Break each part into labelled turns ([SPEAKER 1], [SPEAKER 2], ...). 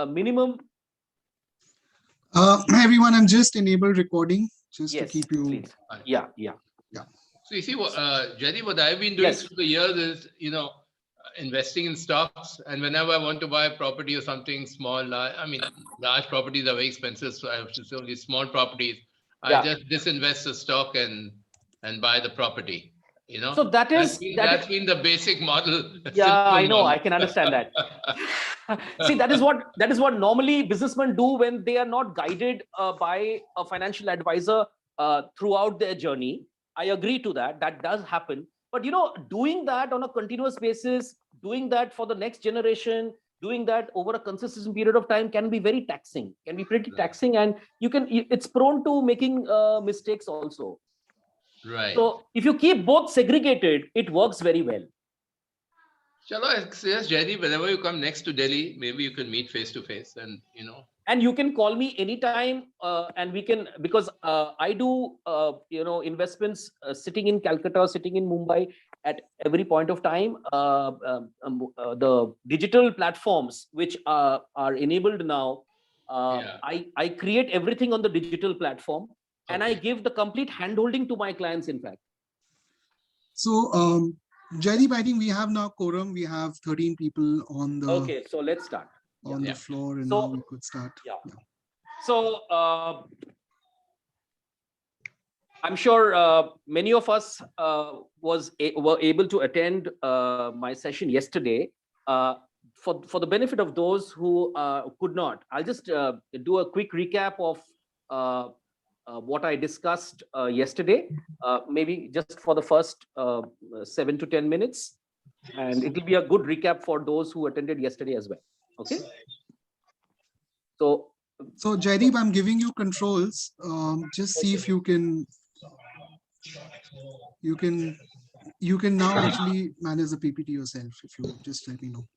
[SPEAKER 1] minimum.
[SPEAKER 2] Everyone, I'm just enabled recording just
[SPEAKER 1] Yes,
[SPEAKER 2] to keep you.
[SPEAKER 1] please. Yeah.
[SPEAKER 3] So you see, Jerry, what I've been doing through the years is, investing in stocks. And whenever I want to buy a property or something small, large properties are very expensive. So I have to only small properties. I just disinvest the stock and buy the property.
[SPEAKER 1] So that's
[SPEAKER 3] been the basic model.
[SPEAKER 1] Yeah, I know. I can understand that. See, that is what normally businessmen do when they are not guided by a financial advisor throughout their journey. I agree to that. That does happen. But doing that on a continuous basis, doing that for the next generation, doing that over a consistent period of time can be very taxing. Can be pretty taxing, and it's prone to making mistakes also.
[SPEAKER 3] Right.
[SPEAKER 1] So if you keep both segregated, it works very well.
[SPEAKER 3] Shall I suggest, Jerry, whenever you come next to Delhi, maybe you can meet face to face
[SPEAKER 1] And you can call me anytime, and we can, because I do, investments sitting in Calcutta, sitting in Mumbai at every point of time. The digital platforms which are enabled now, I create everything on the digital platform, and I give the complete handholding to my clients, in fact.
[SPEAKER 2] So, Jerry, I think we have now quorum. We have 13 people on the.
[SPEAKER 1] Okay, so let's start.
[SPEAKER 2] On the floor, and now we could start.
[SPEAKER 1] Yeah. So I'm sure many of us were able to attend my session yesterday. For the benefit of those who could not, I'll just do a quick recap of what I discussed yesterday, maybe just for the first 7 to 10 minutes, and it will be a good recap for those who attended yesterday as well. Okay. So
[SPEAKER 2] Jaideep, I'm giving you controls. Just see if you can now actually manage the PPT yourself. If you just let me know.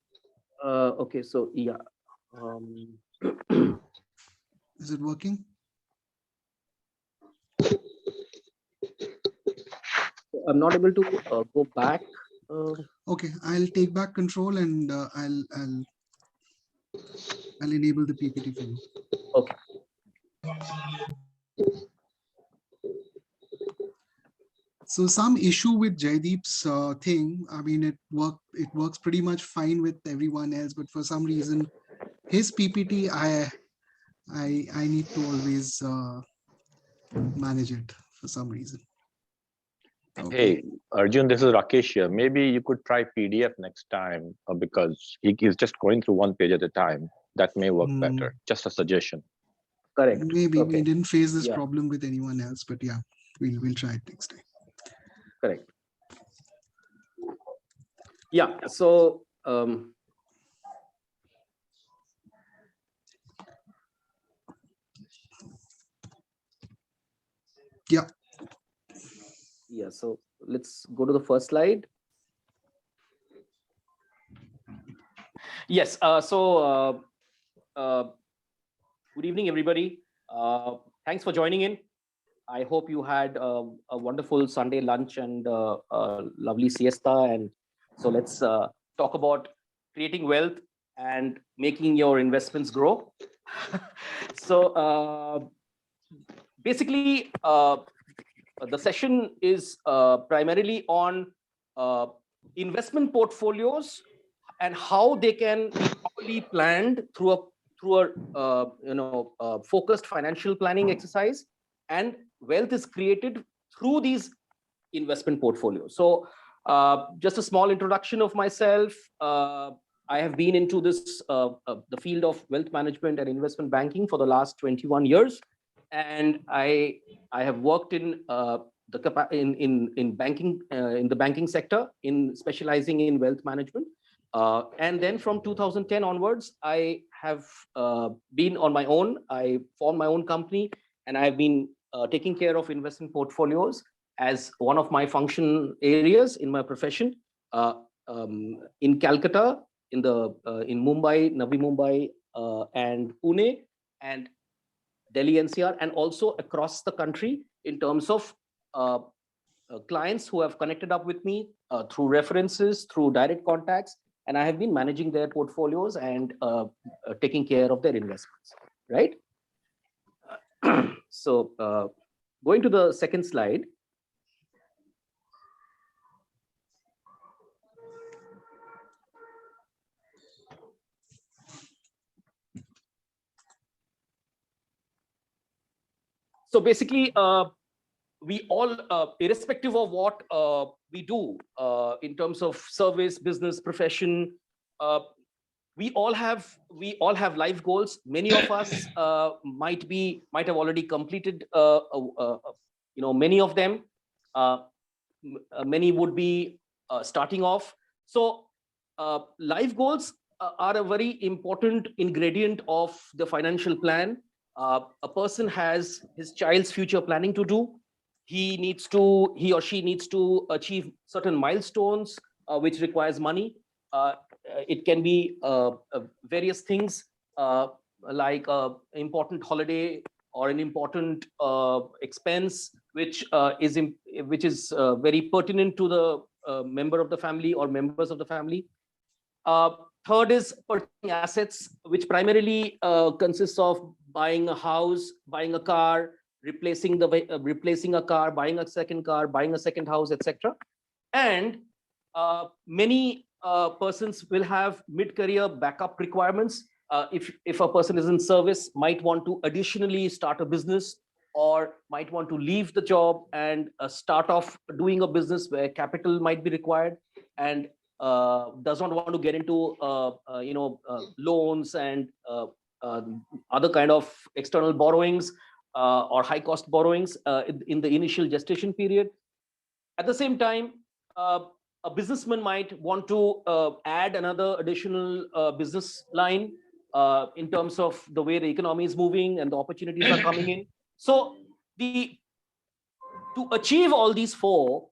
[SPEAKER 1] Okay. So yeah.
[SPEAKER 2] Is it working?
[SPEAKER 1] I'm not able to go back.
[SPEAKER 2] Okay, I'll take back control and I'll enable the PPT for you.
[SPEAKER 1] Okay.
[SPEAKER 2] So some issue with Jaideep's thing. I mean, it works pretty much fine with everyone else, but for some reason, his PPT, I need to always manage it for some reason.
[SPEAKER 4] Okay. Hey, Arjun, this is Rakesh here. Maybe you could try PDF next time because he's just going through one page at a time. That may work better. Just a suggestion.
[SPEAKER 1] Correct.
[SPEAKER 2] Maybe we didn't face this problem with anyone else, but yeah, we'll try it next time.
[SPEAKER 1] Correct. Yeah. So
[SPEAKER 2] yeah.
[SPEAKER 1] Yeah. So let's go to the first slide. Yes. Good evening, everybody. Thanks for joining in. I hope you had a wonderful Sunday lunch and a lovely siesta. And so let's talk about creating wealth and making your investments grow. So basically, the session is primarily on investment portfolios and how they can be properly planned through a focused financial planning exercise, and wealth is created through these investment portfolios. So just a small introduction of myself. I have been into this the field of wealth management and investment banking for the last 21 years, and I have worked in banking, in the banking sector, in specializing in wealth management. And then from 2010 onwards, I have been on my own. I formed my own company, and I've been taking care of investment portfolios as one of my function areas in my profession. In Calcutta, in Mumbai, Navi Mumbai, and Pune, and Delhi NCR, and also across the country in terms of clients who have connected up with me through references, through direct contacts, and I have been managing their portfolios and taking care of their investments, right? So going to the second slide. So basically, we all, irrespective of what we do in terms of service, business, profession, we all have life goals. Many of us might have already completed many of them. Many would be starting off. So life goals are a very important ingredient of the financial plan. A person has his child's future planning to do. He or she needs to achieve certain milestones, which requires money. It can be various things, like important holiday or an important expense, which is very pertinent to the member of the family or members of the family. Third is purchasing assets, which primarily consists of buying a house, buying a car, replacing a car, buying a second car, buying a second house, etc. And many persons will have mid-career backup requirements. If a person is in service, might want to additionally start a business, or might want to leave the job and start off doing a business where capital might be required, and does not want to get into loans and other kind of external borrowings or high cost borrowings in the initial gestation period. At the same time, a businessman might want to add another additional business line in terms of the way the economy is moving and the opportunities are coming in. So to achieve all these four,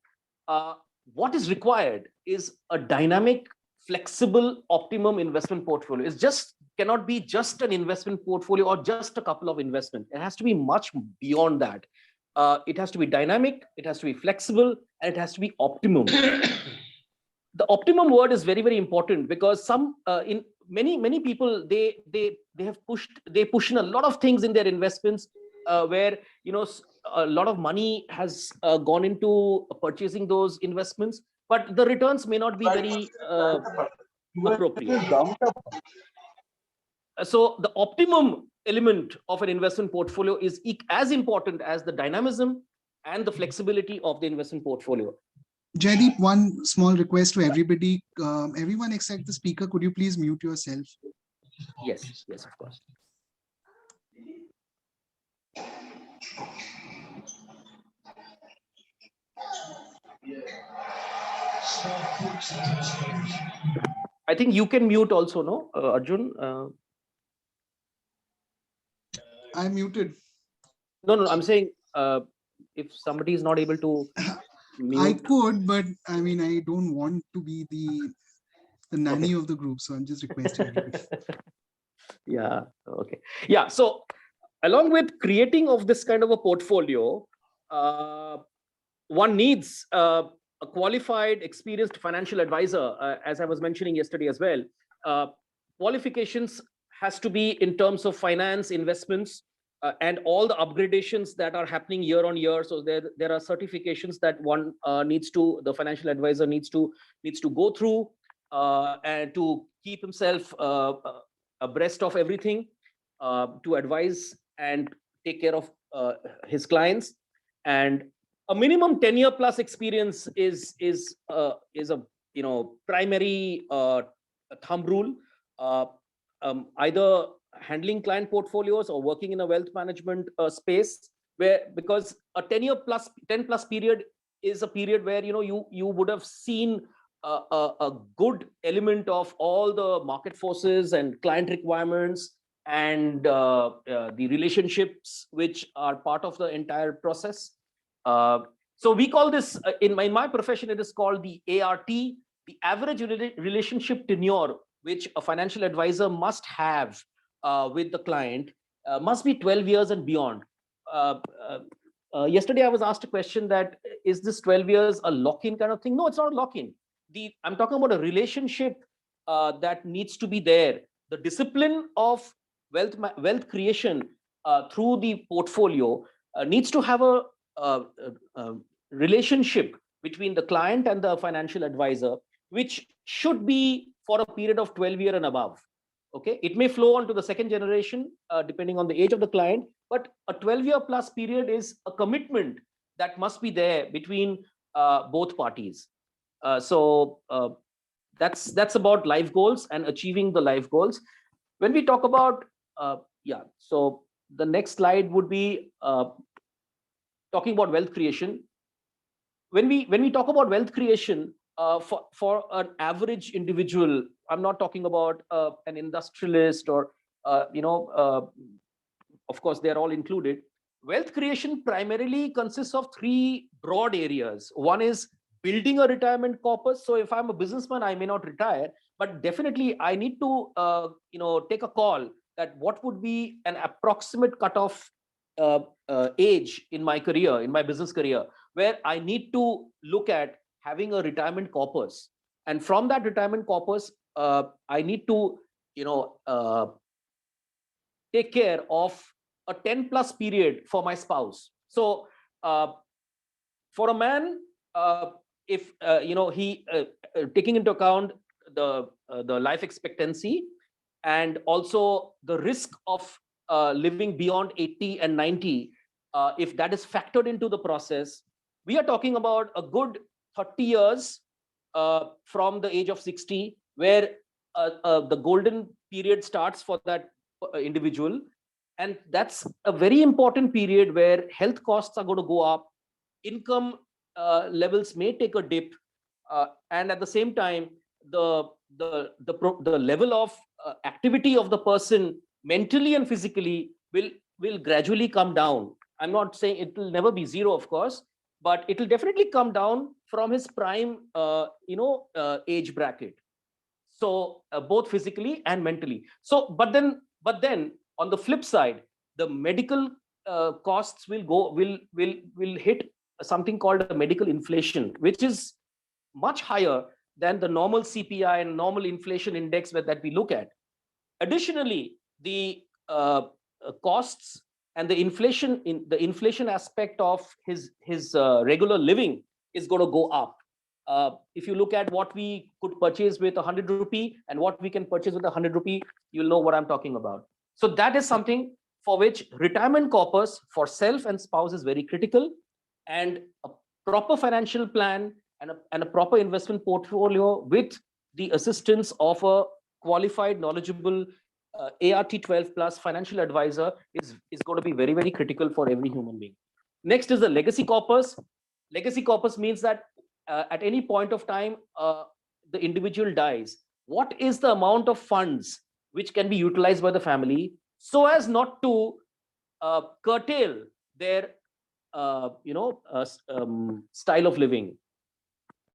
[SPEAKER 1] what is required is a dynamic, flexible, optimum investment portfolio. It just cannot be just an investment portfolio or just a couple of investments. It has to be much beyond that. It has to be dynamic, it has to be flexible, and it has to be optimum. The optimum word is very, very important, because in many people, they push in a lot of things in their investments, where a lot of money has gone into purchasing those investments, but the returns may not be very appropriate. So the optimum element of an investment portfolio is as important as the dynamism and the flexibility of the investment portfolio.
[SPEAKER 2] Jaideep, one small request to everybody. Everyone except the speaker, could you please mute yourself?
[SPEAKER 1] Yes, of course. I think you can mute also, no, Arjun?
[SPEAKER 2] I'm muted.
[SPEAKER 1] No, I'm saying if somebody is not able to mute.
[SPEAKER 2] I could, but I mean, I don't want to be the nanny of the group, so I'm just requesting everybody.
[SPEAKER 1] Yeah, okay. Yeah, so along with creating of this kind of a portfolio, one needs a qualified, experienced financial advisor, as I was mentioning yesterday as well. Qualifications has to be in terms of finance, investments, and all the upgradations that are happening year on year. So there are certifications that one the financial advisor needs to go through, and to keep himself abreast of everything, to advise and take care of his clients. And a minimum 10-year plus experience is a primary thumb rule. Either handling client portfolios or working in a wealth management space, because a 10 plus period is a period where you would have seen a good element of all the market forces and client requirements and the relationships which are part of the entire process. So we call this, in my profession, it is called the ART, the average relationship tenure, which a financial advisor must have with the client, must be 12 years and beyond. Yesterday, I was asked a question that, is this 12 years a lock-in kind of thing? No, it's not a lock-in. I'm talking about a relationship that needs to be there. The discipline of wealth creation through the portfolio needs to have a relationship between the client and the financial advisor, which should be for a period of 12 years and above. Okay, it may flow on to the second generation depending on the age of the client, but a 12-year plus period is a commitment that must be there between both parties. That's about life goals and achieving the life goals. When we talk about so the next slide would be talking about wealth creation. When we talk about wealth creation for an average individual, I'm not talking about an industrialist or of course they are all included. Wealth creation primarily consists of three broad areas. One is building a retirement corpus. So if I'm a businessman, I may not retire, but definitely I need to take a call that what would be an approximate cutoff age in my career, in my business career, where I need to look at having a retirement corpus. And from that retirement corpus, I need to take care of a 10 plus period for my spouse. So for a man, if he taking into account the life expectancy and also the risk of living beyond 80 and 90, if that is factored into the process, we are talking about a good 30 years from the age of 60, where the golden period starts for that individual. And that's a very important period where health costs are going to go up, income levels may take a dip, and at the same time, the level of activity of the person mentally and physically will gradually come down. I'm not saying it will never be zero, of course, but it will definitely come down from his prime age bracket. So both physically and mentally. So but then on the flip side, the medical costs will hit something called a medical inflation, which is much higher than the normal CPI and normal inflation index that we look at. Additionally, the costs and the inflation aspect of his regular living is going to go up. If you look at what we could purchase with 100 rupee and what we can purchase with 100 rupee, you'll know what I'm talking about. So that is something for which retirement corpus for self and spouse is very critical, and a proper financial plan and a proper investment portfolio with the assistance of a qualified, knowledgeable ART 12 plus financial advisor is going to be very, very critical for every human being. Next is the legacy corpus. Legacy corpus means that at any point of time, the individual dies. What is the amount of funds which can be utilized by the family so as not to curtail their style of living,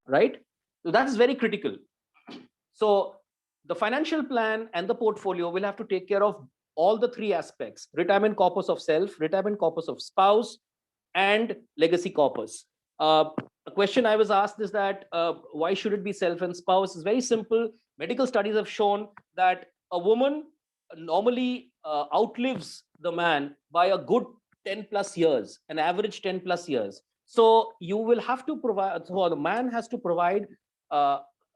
[SPEAKER 1] right? So that is very critical. So the financial plan and the portfolio will have to take care of all the three aspects: retirement corpus of self, retirement corpus of spouse, and legacy corpus. A question I was asked is that why should it be self and spouse? It's very simple. Medical studies have shown that a woman normally outlives the man by a good 10 plus years, an average 10 plus years. So you will have to provide, so the man has to provide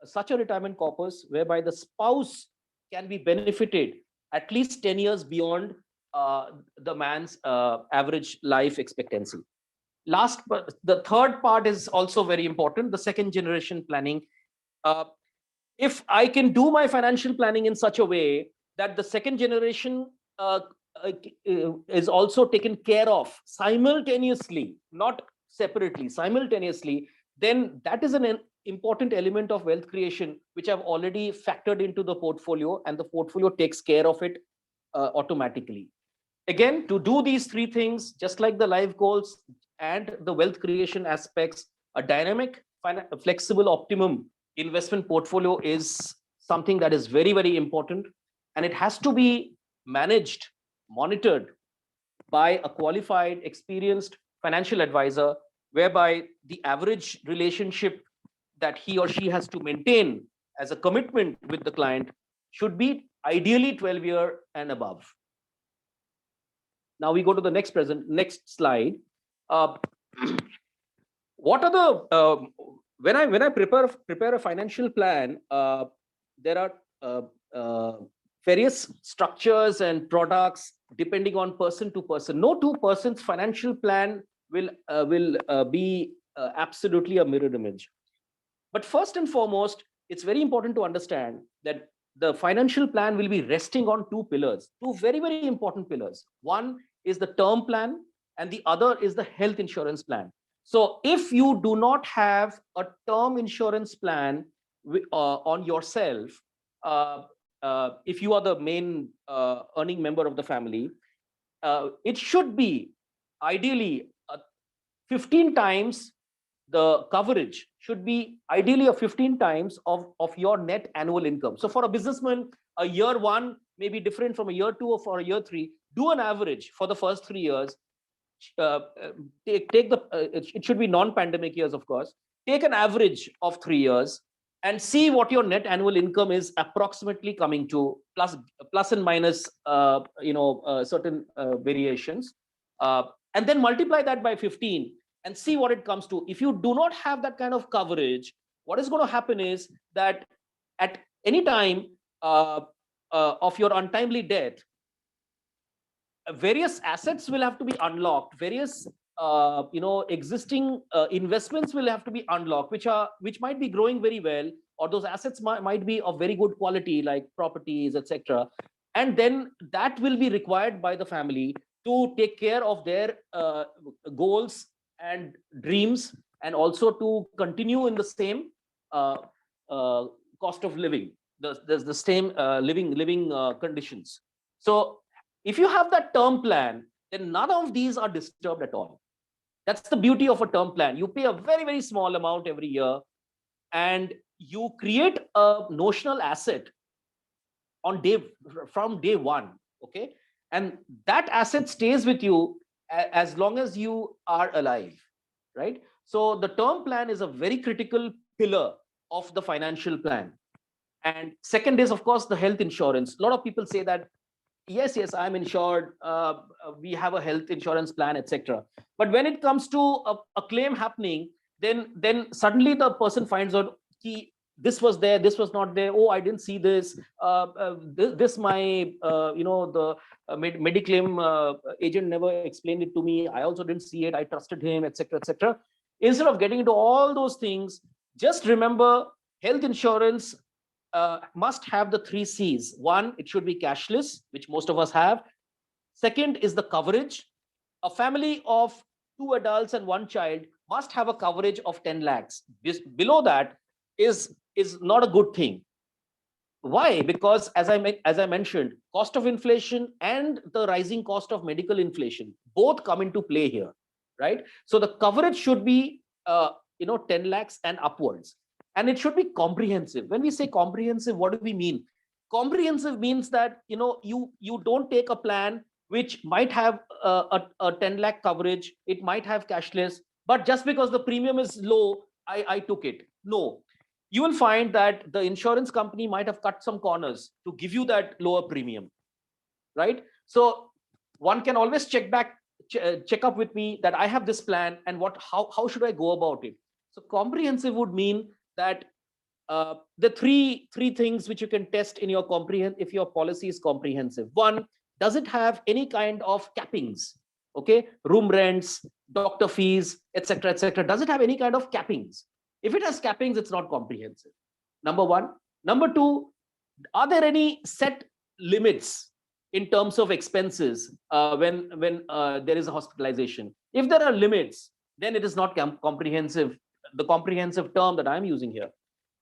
[SPEAKER 1] such a retirement corpus whereby the spouse can be benefited at least 10 years beyond the man's average life expectancy. Last, but the third part is also very important, the second generation planning. If I can do my financial planning in such a way that the second generation is also taken care of simultaneously, not separately, simultaneously, then that is an important element of wealth creation, which I've already factored into the portfolio, and the portfolio takes care of it automatically. Again, to do these three things, just like the life goals and the wealth creation aspects, a dynamic, flexible, optimum investment portfolio is something that is very, very important. And it has to be managed, monitored by a qualified, experienced financial advisor, whereby the average relationship that he or she has to maintain as a commitment with the client should be ideally 12-year and above. Now we go to the next slide. What are the when I prepare a financial plan, there are various structures and products depending on person to person. No two persons financial plan will be absolutely a mirror image. But first and foremost, it's very important to understand that the financial plan will be resting on two pillars, two very, very important pillars. One is the term plan and the other is the health insurance plan. So if you do not have a term insurance plan on yourself, if you are the main earning member of the family, it should be ideally 15 times the coverage should be ideally a 15 times of your net annual income. So for a businessman, a year one may be different from a year two or for a year three. Do an average for the first 3 years. It should be non-pandemic years, of course. Take an average of 3 years and see what your net annual income is approximately coming to, plus and minus certain variations, and then multiply that by 15 and see what it comes to. If you do not have that kind of coverage, what is going to happen is that at any time of your untimely death, various assets will have to be unlocked, various existing investments will have to be unlocked, which might be growing very well, or those assets might be of very good quality, like properties, etc. And then that will be required by the family to take care of their goals and dreams, and also to continue in the same cost of living, the same living conditions. So if you have that term plan, then none of these are disturbed at all. That's the beauty of a term plan. You pay a very, very small amount every year, and you create a notional asset from day one. Okay, and that asset stays with you as long as you are alive, right? So the term plan is a very critical pillar of the financial plan. And second is, of course, the health insurance. A lot of people say that yes, I'm insured, we have a health insurance plan, etc. But when it comes to a claim happening, then suddenly the person finds out this was there, this was not there, oh, I didn't see this, this my the Mediclaim agent never explained it to me, I also didn't see it, I trusted him, etc., etc. Instead of getting into all those things, just remember, health insurance must have the 3 C's. One, it should be cashless, which most of us have. Second is the coverage. A family of 2 adults and 1 child must have a coverage of 10 lakhs. Below that is not a good thing. Why? Because as I mentioned, cost of inflation and the rising cost of medical inflation both come into play here, right? So the coverage should be 10 lakhs and upwards. And it should be comprehensive. When we say comprehensive, what do we mean? Comprehensive means that you don't take a plan which might have a 10 lakh coverage, it might have cashless, but just because the premium is low, I took it. No, you will find that the insurance company might have cut some corners to give you that lower premium, right? So one can always check up with me that I have this plan, and how should I go about it? So comprehensive would mean that the three things which you can test in your if your policy is comprehensive. One, does it have any kind of cappings? Okay, room rents, doctor fees, etc., etc. Does it have any kind of cappings? If it has cappings, it's not comprehensive. Number one. Number two, are there any set limits in terms of expenses when there is a hospitalization? If there are limits, then it is not comprehensive, the comprehensive term that I'm using here.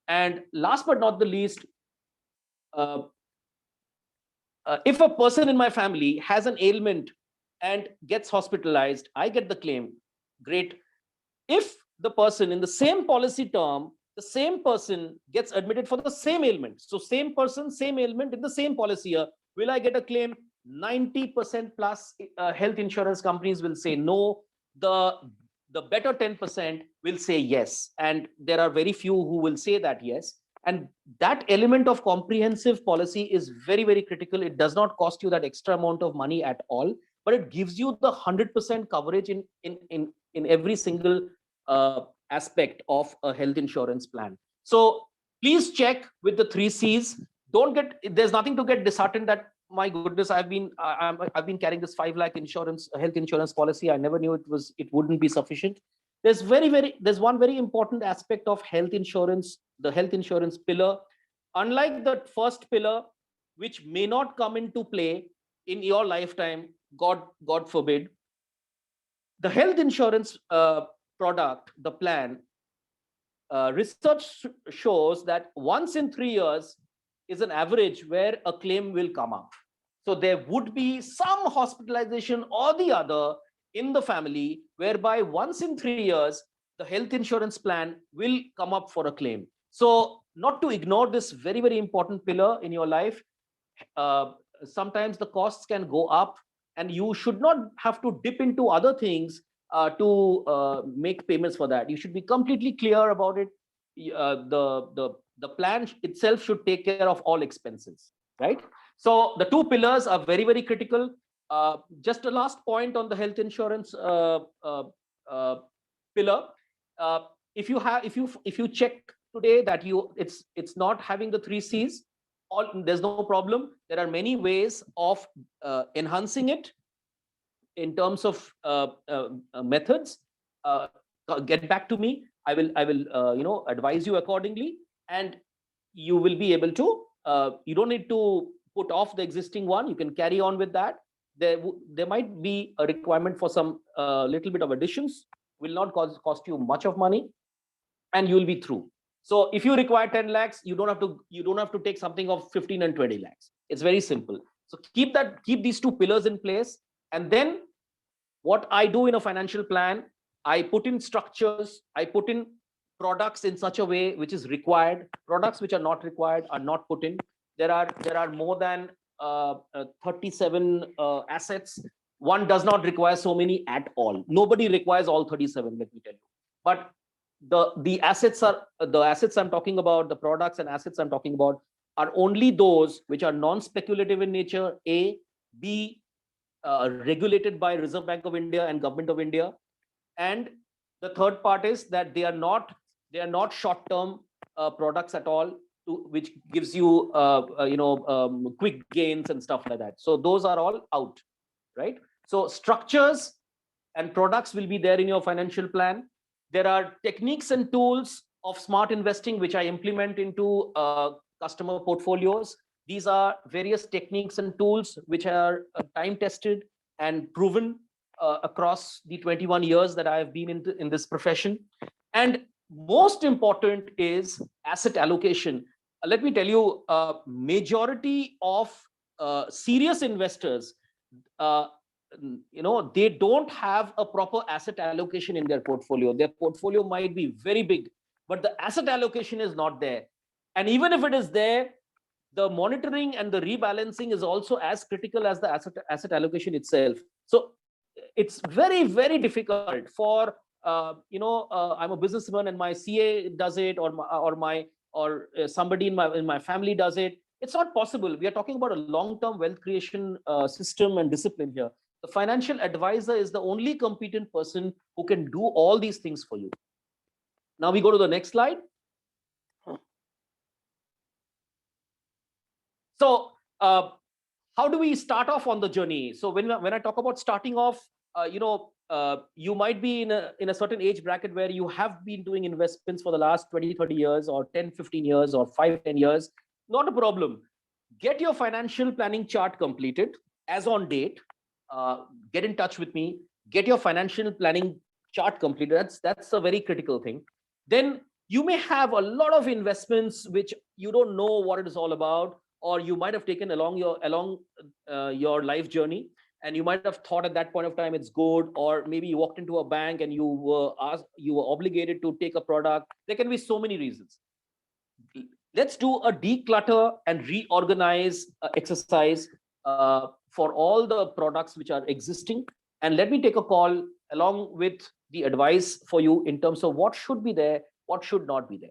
[SPEAKER 1] And last but not the least, if a person in my family has an ailment and gets hospitalized, I get the claim. Great. If the person in the same policy term, the same person gets admitted for the same ailment, so same person, same ailment in the same policy year, will I get a claim? 90% plus health insurance companies will say no. The better 10% will say yes, and there are very few who will say that yes. And that element of comprehensive policy is very, very critical. It does not cost you that extra amount of money at all, but it gives you the 100% coverage in every single aspect of a health insurance plan. So please check with the 3 C's. Don't get, there's nothing to get disheartened that, my goodness, I've been carrying this 5 lakh health insurance policy. I never knew it wouldn't be sufficient. There's one very important aspect of health insurance, the health insurance pillar. Unlike the first pillar, which may not come into play in your lifetime, God forbid, the health insurance product, the plan, research shows that once in 3 years is an average where a claim will come up. So there would be some hospitalization or the other in the family, whereby once in 3 years, the health insurance plan will come up for a claim. So not to ignore this very, very important pillar in your life. Sometimes the costs can go up, and you should not have to dip into other things to make payments for that. You should be completely clear about it. The plan itself should take care of all expenses, right? So the 2 pillars are very, very critical. Just a last point on the health insurance pillar. If you check today that it's not having the 3 C's, there's no problem. There are many ways of enhancing it in terms of methods. Get back to me. I will advise you accordingly, and you will be able to. You don't need to put off the existing one. You can carry on with that. There might be a requirement for some little bit of additions. Will not cost you much of money, and you will be through. So if you require 10 lakhs, you don't have to take something of 15 and 20 lakhs. It's very simple. So keep these 2 pillars in place. And then what I do in a financial plan, I put in structures, I put in products in such a way which is required. Products which are not required are not put in. There are more than 37 assets. One does not require so many at all. Nobody requires all 37, let me tell you. But the assets I'm talking about, the products and assets I'm talking about, are only those which are non-speculative in nature, A, B, regulated by Reserve Bank of India and Government of India, and the third part is that they are not short-term products at all, which gives you quick gains and stuff like that. So those are all out, right? So structures and products will be there in your financial plan. There are techniques and tools of smart investing which I implement into customer portfolios. These are various techniques and tools which are time tested and proven across the 21 years that I have been in this profession. And most important is asset allocation. Let me tell you, majority of serious investors, they don't have a proper asset allocation in their portfolio. Their portfolio might be very big, but the asset allocation is not there. And even if it is there, the monitoring and the rebalancing is also as critical as the asset allocation itself. So it's very, very difficult for I'm a businessman and my CA does it, or somebody in my family does it. It's not possible. We are talking about a long-term wealth creation system and discipline here. The financial advisor is the only competent person who can do all these things for you. Now we go to the next slide. So how do we start off on the journey? So when I talk about starting off, you might be in a certain age bracket where you have been doing investments for the last 20-30 years, or 10-15 years, or 5-10 years. Not a problem. Get your financial planning chart completed as on date. Get in touch with me. Get your financial planning chart completed. That's a very critical thing. Then you may have a lot of investments which you don't know what it is all about, or you might have taken along your life journey, and you might have thought at that point of time it's good, or maybe you walked into a bank and you were obligated to take a product. There can be so many reasons. Let's do a declutter and reorganize exercise for all the products which are existing, and let me take a call along with the advice for you in terms of what should be there, what should not be there.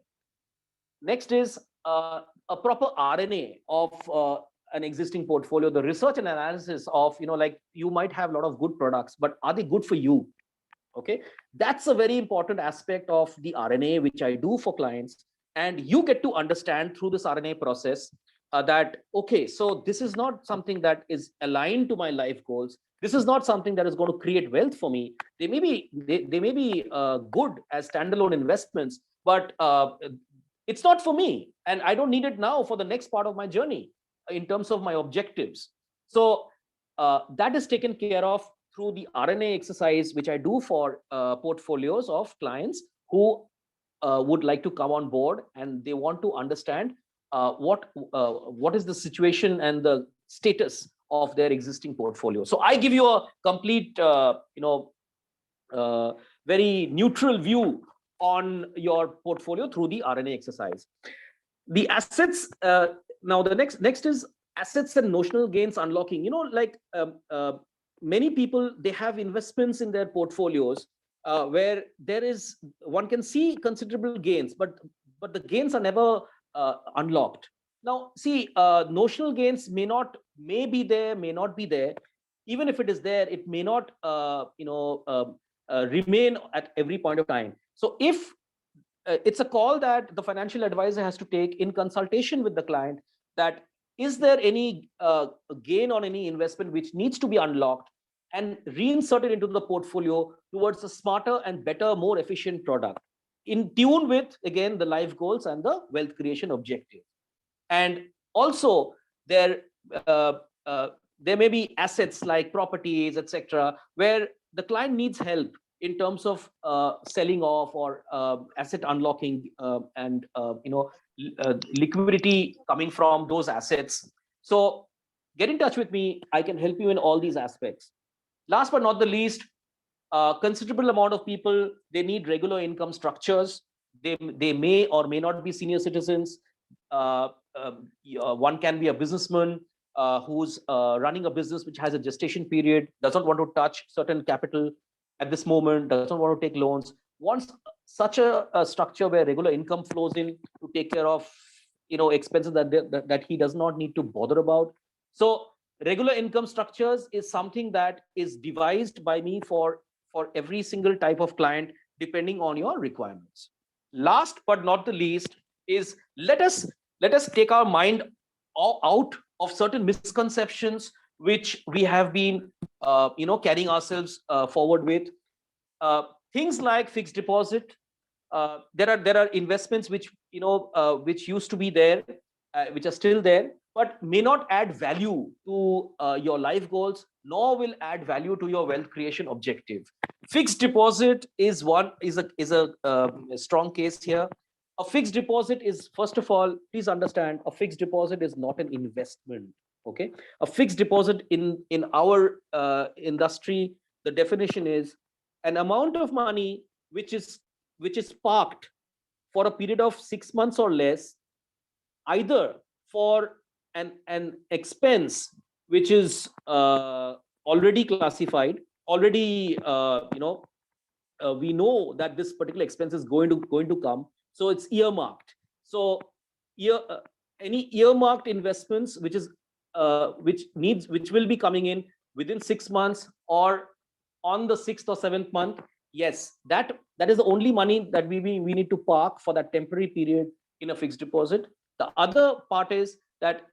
[SPEAKER 1] Next is a proper RNA of an existing portfolio, the research and analysis of, like you might have a lot of good products, but are they good for you? Okay, that's a very important aspect of the RNA, which I do for clients. And you get to understand through this RNA process that, okay, so this is not something that is aligned to my life goals. This is not something that is going to create wealth for me. They may be good as standalone investments, but it's not for me. And I don't need it now for the next part of my journey in terms of my objectives. So that is taken care of through the RNA exercise, which I do for portfolios of clients who would like to come on board, and they want to understand what is the situation and the status of their existing portfolio. So I give you a complete, very neutral view on your portfolio through the RNA exercise. The assets. Now the next is assets and notional gains unlocking. Like many people, they have investments in their portfolios where one can see considerable gains, but the gains are never unlocked. Now, see, notional gains may be there, may not be there. Even if it is there, it may not remain at every point of time. So if it's a call that the financial advisor has to take in consultation with the client, that is there any gain on any investment which needs to be unlocked and reinserted into the portfolio towards a smarter and better, more efficient product, in tune with, again, the life goals and the wealth creation objective. And also there may be assets like properties, etc., where the client needs help in terms of selling off or asset unlocking and liquidity coming from those assets. So get in touch with me. I can help you in all these aspects. Last but not the least, considerable amount of people, they need regular income structures. They may or may not be senior citizens. One can be a businessman who's running a business which has a gestation period, doesn't want to touch certain capital at this moment, doesn't want to take loans, wants such a structure where regular income flows in to take care of expenses that he does not need to bother about. So regular income structures is something that is devised by me for every single type of client, depending on your requirements. Last but not the least is, let us take our mind out of certain misconceptions which we have been carrying ourselves forward with. Things like fixed deposit. There are investments which which used to be there, which are still there, but may not add value to your life goals, nor will add value to your wealth creation objective. Fixed deposit is a strong case here. A fixed deposit is, first of all, please understand, a fixed deposit is not an investment. Okay, a fixed deposit in our industry, the definition is an amount of money which is parked for a period of 6 months or less, either for an expense which is already classified, already we know that this particular expense is going to come, so it's earmarked. So any earmarked investments which will be coming in within 6 months or on the 6th or 7th month, yes, that is the only money that we need to park for that temporary period in a fixed deposit. The other part is that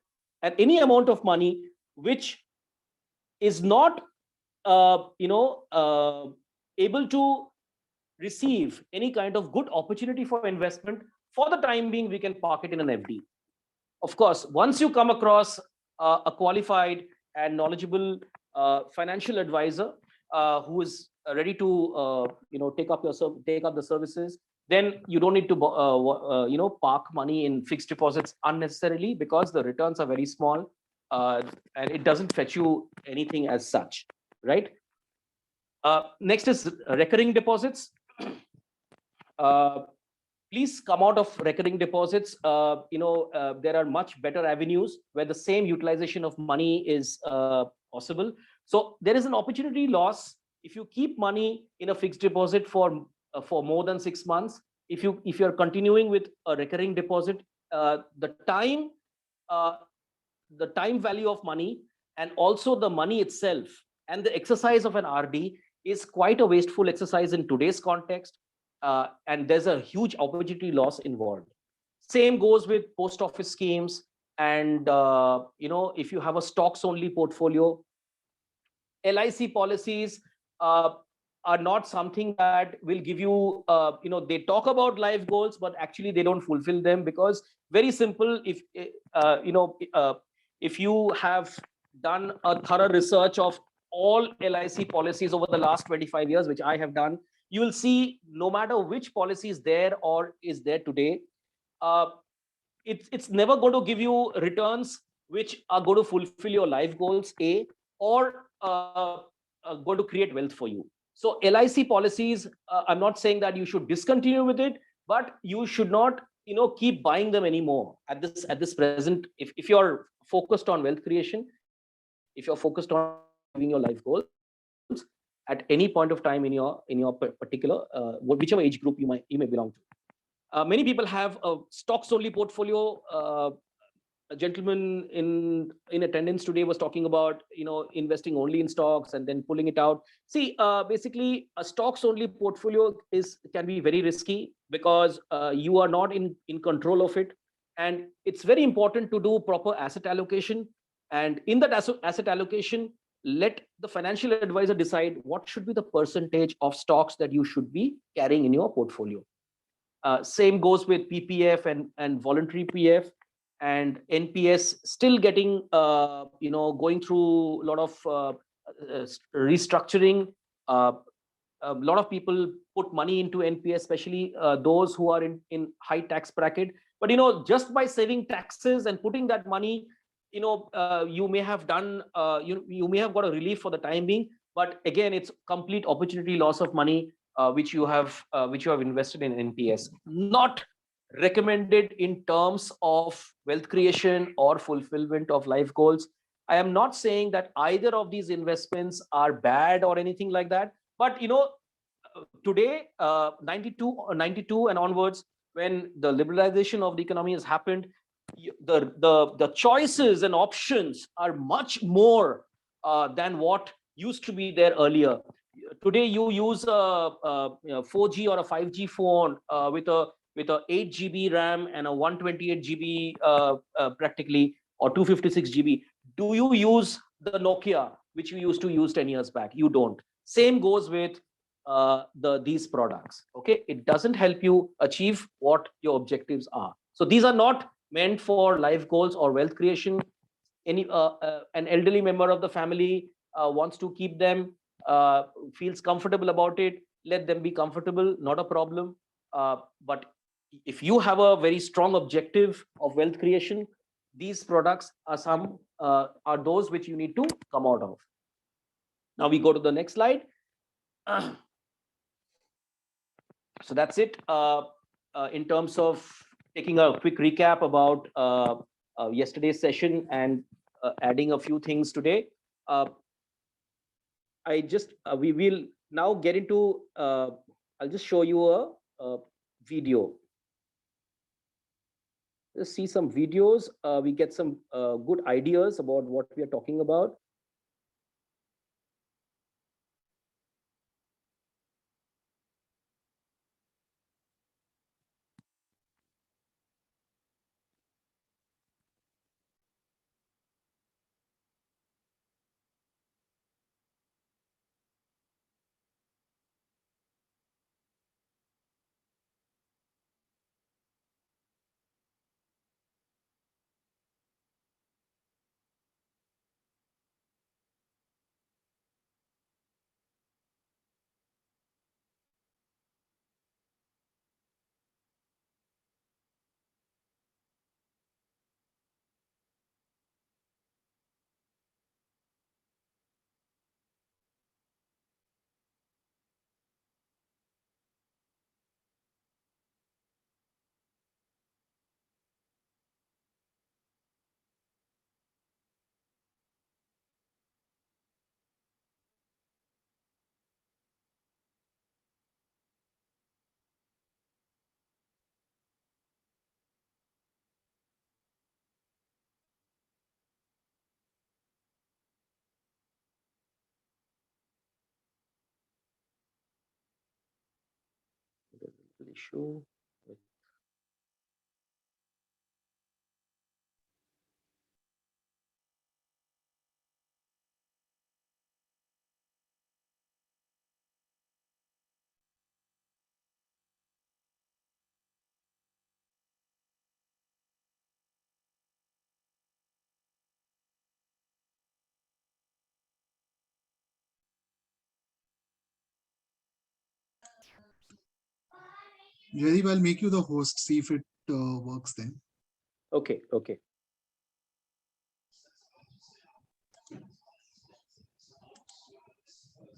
[SPEAKER 1] at any amount of money which is not able to receive any kind of good opportunity for investment, for the time being, we can park it in an FD. Of course, once you come across a qualified and knowledgeable financial advisor who is ready to take up the services, then you don't need to park money in fixed deposits unnecessarily, because the returns are very small and it doesn't fetch you anything as such, right? Next is recurring deposits. Please come out of recurring deposits. There are much better avenues where the same utilization of money is possible. So there is an opportunity loss if you keep money in a fixed deposit for more than 6 months. If you're continuing with a recurring deposit, the time value of money, and also the money itself, and the exercise of an RD is quite a wasteful exercise in today's context, and there's a huge opportunity loss involved. Same goes with post office schemes, and if you have a stocks only portfolio, LIC policies uh, are not something that will give you, they talk about life goals, but actually they don't fulfill them, because very simple, if you have done a thorough research of all LIC policies over the last 25 years, which I have done, you will see no matter which policy is there or is there today, uh, it's never going to give you returns which are going to fulfill your life goals, A, or going to create wealth for you. So LIC policies, I'm not saying that you should discontinue with it, but you should not keep buying them anymore at this present. If you're focused on wealth creation, if you're focused on achieving your life goals at any point of time in your particular whichever age group you may belong to. Many people have a stocks only portfolio. A gentleman in attendance today was talking about investing only in stocks and then pulling it out. See, basically a stocks only portfolio can be very risky, because you are not in control of it, and it's very important to do proper asset allocation. And in that asset allocation, let the financial advisor decide what should be the percentage of stocks that you should be carrying in your portfolio. Same goes with PPF and voluntary PF, and NPS still getting, going through a lot of restructuring. Uh, a lot of people put money into NPS, especially those who are in high tax bracket. But just by saving taxes and putting that money, you may have done, you may have got a relief for the time being. But again, it's complete opportunity loss of money, which you have invested in NPS. Not recommended in terms of wealth creation or fulfillment of life goals. I am not saying that either of these investments are bad or anything like that. But today, 92 and onwards, when the liberalization of the economy has happened, the choices and options are much more than what used to be there earlier. Today, you use a 4G or a 5G phone with a 8 GB RAM and a 128 GB practically, or 256 GB. Do you use the Nokia which you used to use 10 years back? You don't. Same goes with these products. Okay, it doesn't help you achieve what your objectives are. So these are not meant for life goals or wealth creation. An elderly member of the family wants to keep them, feels comfortable about it, let them be comfortable, not a problem. But if you have a very strong objective of wealth creation, these products are those which you need to come out of. Now we go to the next slide. So that's it in terms of taking a quick recap about yesterday's session and adding a few things today. We will now get into, I'll just show you a video. Let's see some videos. We get some good ideas about what we are talking about. issue.
[SPEAKER 2] Jaideep, I'll make you the host. See if it works then.
[SPEAKER 1] Okay, okay.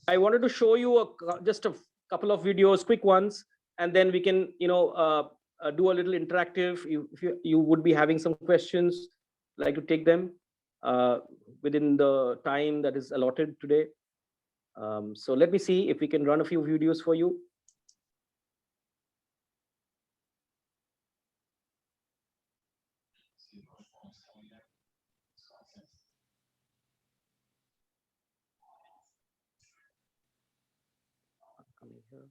[SPEAKER 1] I wanted to show you just a couple of videos, quick ones, and then we can, do a little interactive. If you would be having some questions, like to take them within the time that is allotted today. So let me see if we can run a few videos for you. Coming here.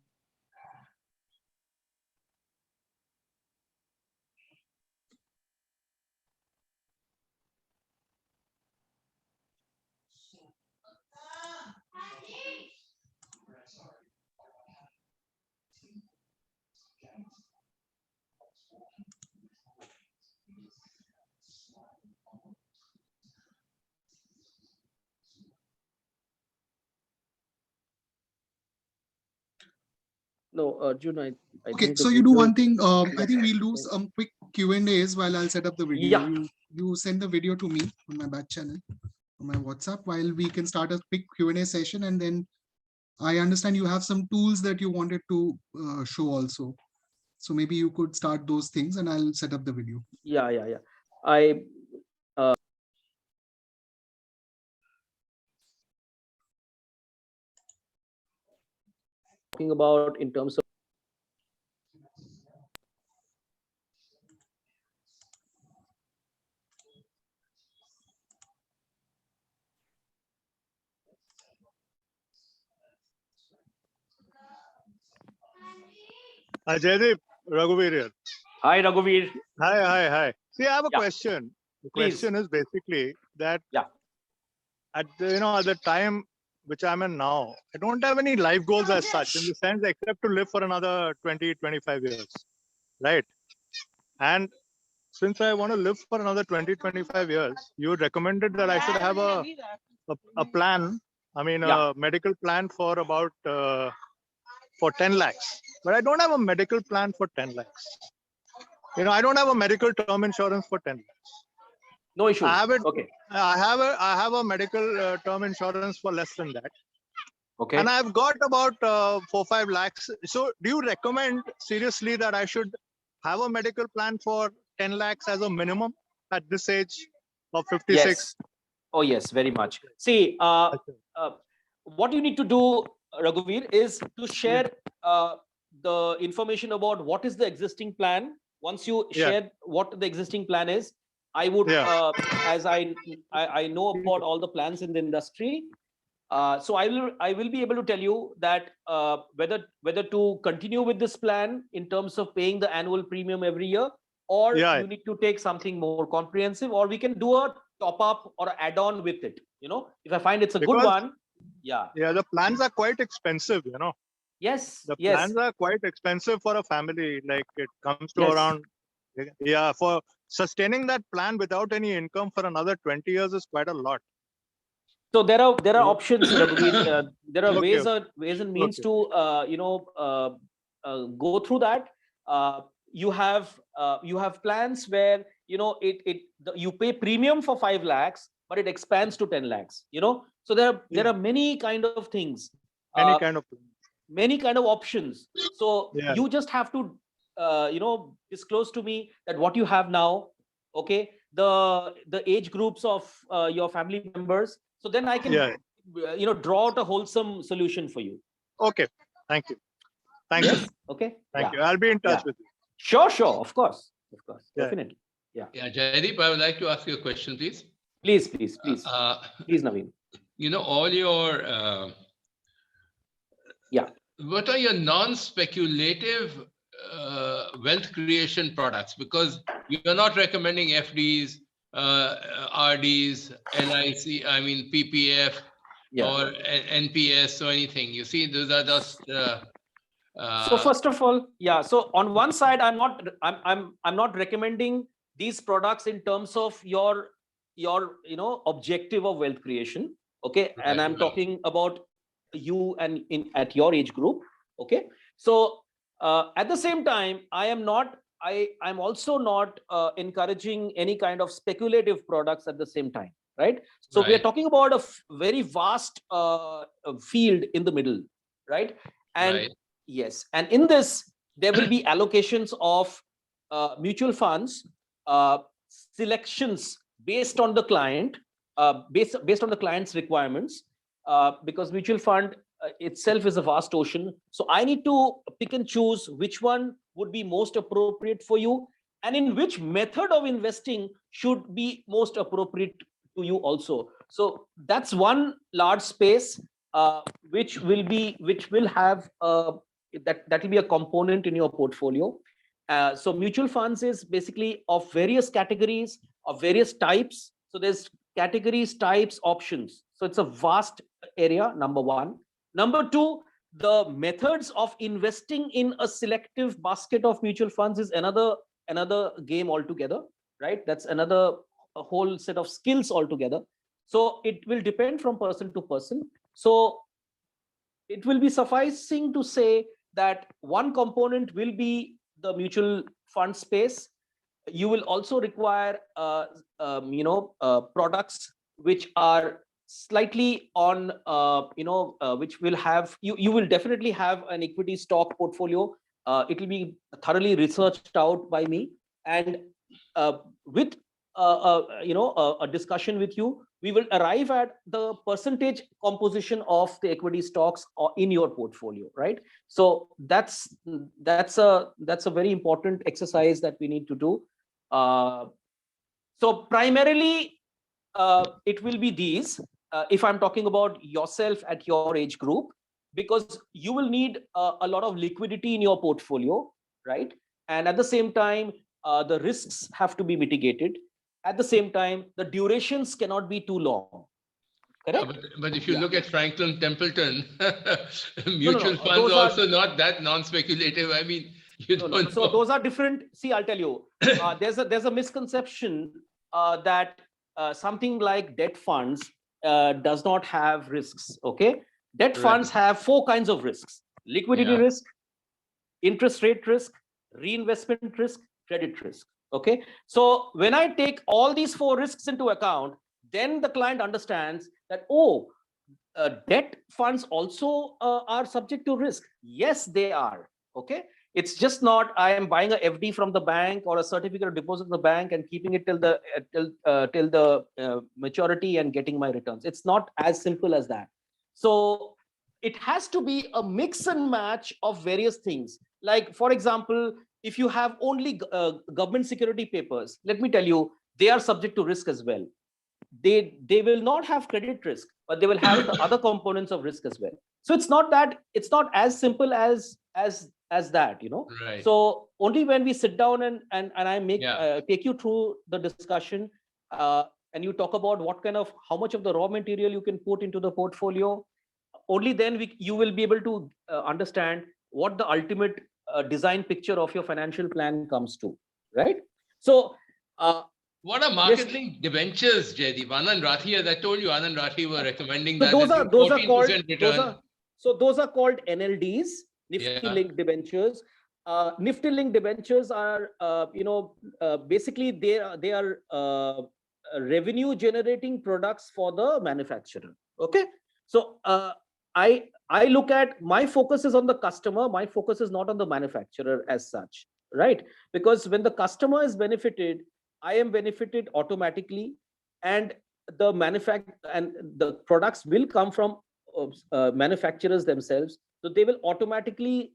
[SPEAKER 1] No, Arjun, I
[SPEAKER 2] Okay,
[SPEAKER 1] think
[SPEAKER 2] so
[SPEAKER 1] the
[SPEAKER 2] you do
[SPEAKER 1] video
[SPEAKER 2] one thing. I
[SPEAKER 1] Yeah.
[SPEAKER 2] think we'll do some quick Q&As while I'll set up the video.
[SPEAKER 1] Yeah.
[SPEAKER 2] You send the video to me on my back channel, on my WhatsApp, while we can start a quick Q&A session. And then I understand you have some tools that you wanted to show also. So maybe you could start those things and I'll set up the video.
[SPEAKER 1] Yeah. I talking about in terms of
[SPEAKER 5] Hi, Jaideep, Raghuveer here.
[SPEAKER 1] Hi, Raghuveer.
[SPEAKER 5] Hi. See, I have a
[SPEAKER 1] Yeah.
[SPEAKER 5] question. The
[SPEAKER 1] Please.
[SPEAKER 5] question is basically that
[SPEAKER 1] Yeah.
[SPEAKER 5] at the time which I'm in now, I don't have any life goals as such, in the sense except to live for another 20, 25 years, right? And since I want to live for another 20, 25 years, you recommended that I should have a plan. I mean,
[SPEAKER 1] Yeah.
[SPEAKER 5] a medical plan for about for 10 lakhs. But I don't have a medical plan for 10 lakhs. I don't have a medical term insurance for 10 lakhs.
[SPEAKER 1] No issues.
[SPEAKER 5] I have it.
[SPEAKER 1] Okay.
[SPEAKER 5] I have a medical term insurance for less than that.
[SPEAKER 1] Okay.
[SPEAKER 5] And I've got about 4-5 lakhs. So do you recommend seriously that I should have a medical plan for 10 lakhs as a minimum at this age of 56?
[SPEAKER 1] Yes. Oh, yes, very much. See, what you need to do, Raghuveer, is to share the information about what is the existing plan. Once you share what the existing plan is, I would, as I know about all the plans in the industry, so I will be able to tell you that whether to continue with this plan in terms of paying the annual premium every year, or you need to take something more comprehensive, or we can do a top up or add on with it. If I find it's a good one. Yeah,
[SPEAKER 5] the plans are quite expensive.
[SPEAKER 1] Yes.
[SPEAKER 5] The plans are quite expensive for a family. Like it comes to around, for sustaining that plan without any income for another 20 years is quite a lot.
[SPEAKER 1] So there are options, Raghuveer. There are ways and means to go through that. You have plans where you pay premium for 5 lakhs, but it expands to 10 lakhs. So there are many kind of things. Many kind of options. So you just have to disclose to me that what you have now. Okay, the age groups of your family members. So then I can draw out a wholesome solution for you.
[SPEAKER 5] Okay, thank you. Thank you.
[SPEAKER 1] Okay.
[SPEAKER 5] Thank you. I'll be in touch with you.
[SPEAKER 1] Sure. Of course. Definitely. Yeah.
[SPEAKER 3] Jaideep, I would like to ask you a question, please.
[SPEAKER 1] Please, Naveen.
[SPEAKER 3] All your what are your non-speculative wealth creation products, because you're not recommending FDs, RDs, LIC, I mean PPF, or NPS or anything. You see, those are just.
[SPEAKER 1] So first of all, yeah. So on one side, I'm not recommending these products in terms of your objective of wealth creation. Okay, and I'm talking about you and at your age group. Okay, so at the same time, I'm also not encouraging any kind of speculative products at the same time, right? So we are talking about a very vast field in the middle, right? And yes, and in this there will be allocations of mutual funds, selections based on the client, based on the client's requirements, because mutual fund itself is a vast ocean. So I need to pick and choose which one would be most appropriate for you, and in which method of investing should be most appropriate to you also. So that's one large space which will have that will be a component in your portfolio. So mutual funds is basically of various categories, of various types. So there's categories, types, options. So it's a vast area, number one. Number two, the methods of investing in a selective basket of mutual funds is another game altogether, right? That's a whole set of skills altogether. So it will depend from person to person. So it will be sufficing to say that one component will be the mutual fund space. You will also require products which are slightly on which will have you will definitely have an equity stock portfolio. It will be thoroughly researched out by me, and with a discussion with you, we will arrive at the percentage composition of the equity stocks in your portfolio, right? So that's a very important exercise that we need to do. So primarily it will be these, if I'm talking about yourself at your age group, because you will need a lot of liquidity in your portfolio, right? And at the same time, the risks have to be mitigated. At the same time, the durations cannot be too long. Correct?
[SPEAKER 3] But if you look at Franklin Templeton, mutual funds are also not that non-speculative. I mean, you don't know.
[SPEAKER 1] So those are different. See, I'll tell you, there's a misconception that something like debt funds does not have risks. Okay, debt funds have 4 kinds of risks: liquidity risk, interest rate risk, reinvestment risk, credit risk. Okay, so when I take all these 4 risks into account, then the client understands that, debt funds also are subject to risk. Yes, they are. Okay, it's just not I am buying a FD from the bank or a certificate of deposit in the bank and keeping it till the maturity and getting my returns. It's not as simple as that. So it has to be a mix and match of various things. Like, for example, if you have only government security papers, let me tell you, they are subject to risk as well. They will not have credit risk, but they will have the other components of risk as well. So it's not as simple as that,
[SPEAKER 3] Right.
[SPEAKER 1] So only when we sit down and I take you through the discussion, and you talk about how much of the raw material you can put into the portfolio, only then you will be able to understand what the ultimate design picture of your financial plan comes to, right? So
[SPEAKER 3] what are market-linked debentures, Jaideep? Anand Rathi, as I told you, Anand Rathi were recommending that.
[SPEAKER 1] Those are called
[SPEAKER 3] return.
[SPEAKER 1] Those are called NLDs, Nifty-linked debentures. Nifty-linked debentures are basically they are revenue-generating products for the manufacturer. Okay, so I look at, my focus is on the customer. My focus is not on the manufacturer as such, right? Because when the customer is benefited, I am benefited automatically, and the products will come from manufacturers themselves, so they will automatically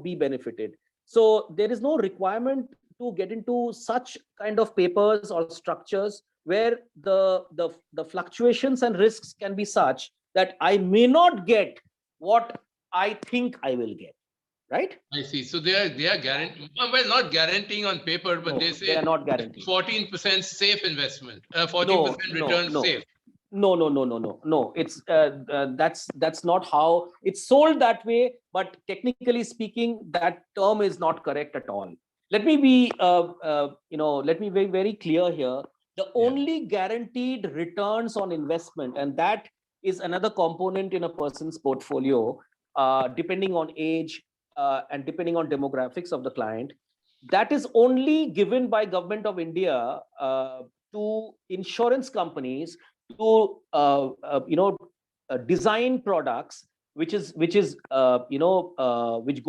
[SPEAKER 1] be benefited. So there is no requirement to get into such kind of papers or structures where the fluctuations and risks can be such that I may not get what I think I will get, right?
[SPEAKER 3] I see. So they are guaranteeing, well, not guaranteeing on paper, but
[SPEAKER 1] No,
[SPEAKER 3] they say
[SPEAKER 1] they are not guaranteed.
[SPEAKER 3] 14% safe investment, 14%
[SPEAKER 1] No,
[SPEAKER 3] return
[SPEAKER 1] no.
[SPEAKER 3] safe.
[SPEAKER 1] No. It's that's not how it's sold that way. But technically speaking, that term is not correct at all. Let me be let me be very clear here. The only guaranteed returns on investment, and that is another component in a person's portfolio, depending on age and depending on demographics of the client. That is only given by Government of India to insurance companies to design products which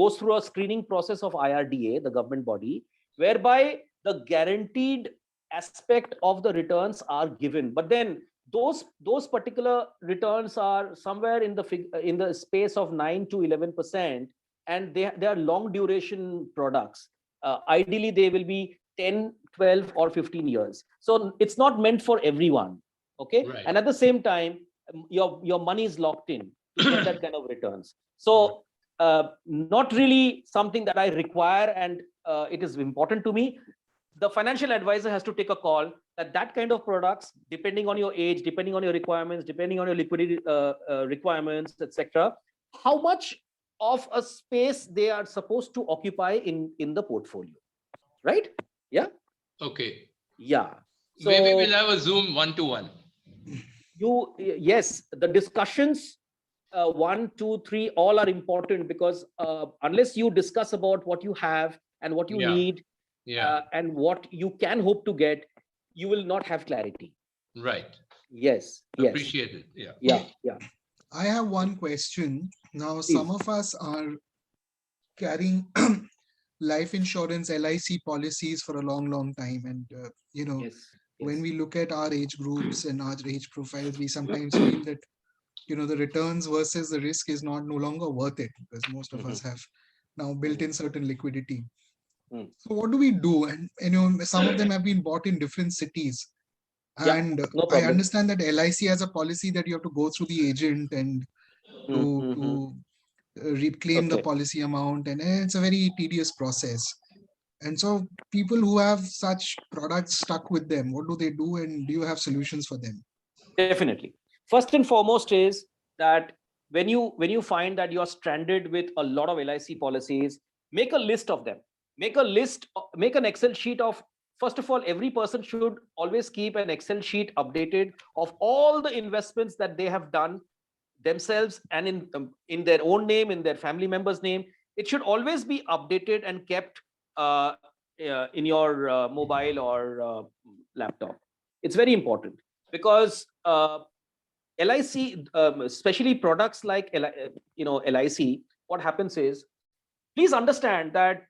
[SPEAKER 1] goes through a screening process of IRDA, the government body, whereby the guaranteed aspect of the returns are given. But then those particular returns are somewhere in the space of 9 to 11%, and they are long duration products. Ideally, they will be 10, 12, or 15 years. So it's not meant for everyone. Okay.
[SPEAKER 3] Right.
[SPEAKER 1] And at the same time, your money is locked in to get that kind of returns. So not really something that I require, and it is important to me. The financial advisor has to take a call that kind of products, depending on your age, depending on your requirements, depending on your liquidity requirements, etc., how much of a space they are supposed to occupy in the portfolio, right? Yeah.
[SPEAKER 3] Okay.
[SPEAKER 1] Yeah. So
[SPEAKER 3] maybe we'll have a Zoom 1-to-1.
[SPEAKER 1] Yes, the discussions 1, 2, 3 all are important, because unless you discuss about what you have and what you need, and what you can hope to get, you will not have clarity.
[SPEAKER 3] Right.
[SPEAKER 1] Yes.
[SPEAKER 3] Appreciate it.
[SPEAKER 1] Yeah.
[SPEAKER 2] I have one question. Now,
[SPEAKER 1] Please.
[SPEAKER 2] some of us are carrying life insurance, LIC policies for a long time. And,
[SPEAKER 1] Yes.
[SPEAKER 2] when we look at our age groups and our age profiles, we sometimes feel that, the returns versus the risk is no longer worth it, because most of us have now built in certain liquidity. So what do we do? And some of them have been bought in different cities. And
[SPEAKER 1] no
[SPEAKER 2] I
[SPEAKER 1] problem.
[SPEAKER 2] understand that LIC has a policy that you have to go through the agent and to reclaim the policy amount, and it's a very tedious process. And so people who have such products stuck with them, what do they do, and do you have solutions for them?
[SPEAKER 1] Definitely. First and foremost is that when you find that you are stranded with a lot of LIC policies, make a list of them. Make an Excel sheet of, first of all, every person should always keep an Excel sheet updated of all the investments that they have done themselves, and in their own name, in their family members' name. It should always be updated and kept in your mobile or laptop. It's very important, because LIC, especially products like LIC, what happens is, please understand that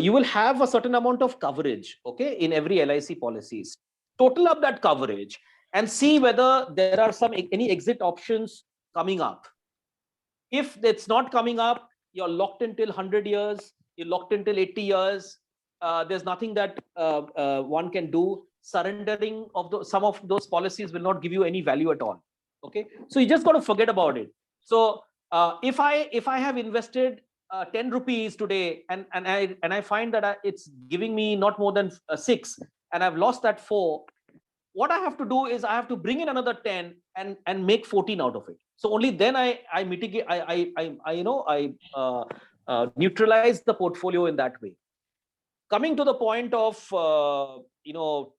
[SPEAKER 1] you will have a certain amount of coverage, okay, in every LIC policies. Total up that coverage and see whether there are any exit options coming up. If it's not coming up, you're locked until 100 years, you're locked until 80 years. There's nothing that one can do. Surrendering of some of those policies will not give you any value at all. Okay, so you just got to forget about it. So if I have invested 10 rupees today, and I find that it's giving me not more than 6, and I've lost that 4, what I have to do is I have to bring in another 10 and make 14 out of it. So only then I mitigate, neutralize the portfolio in that way. Coming to the point of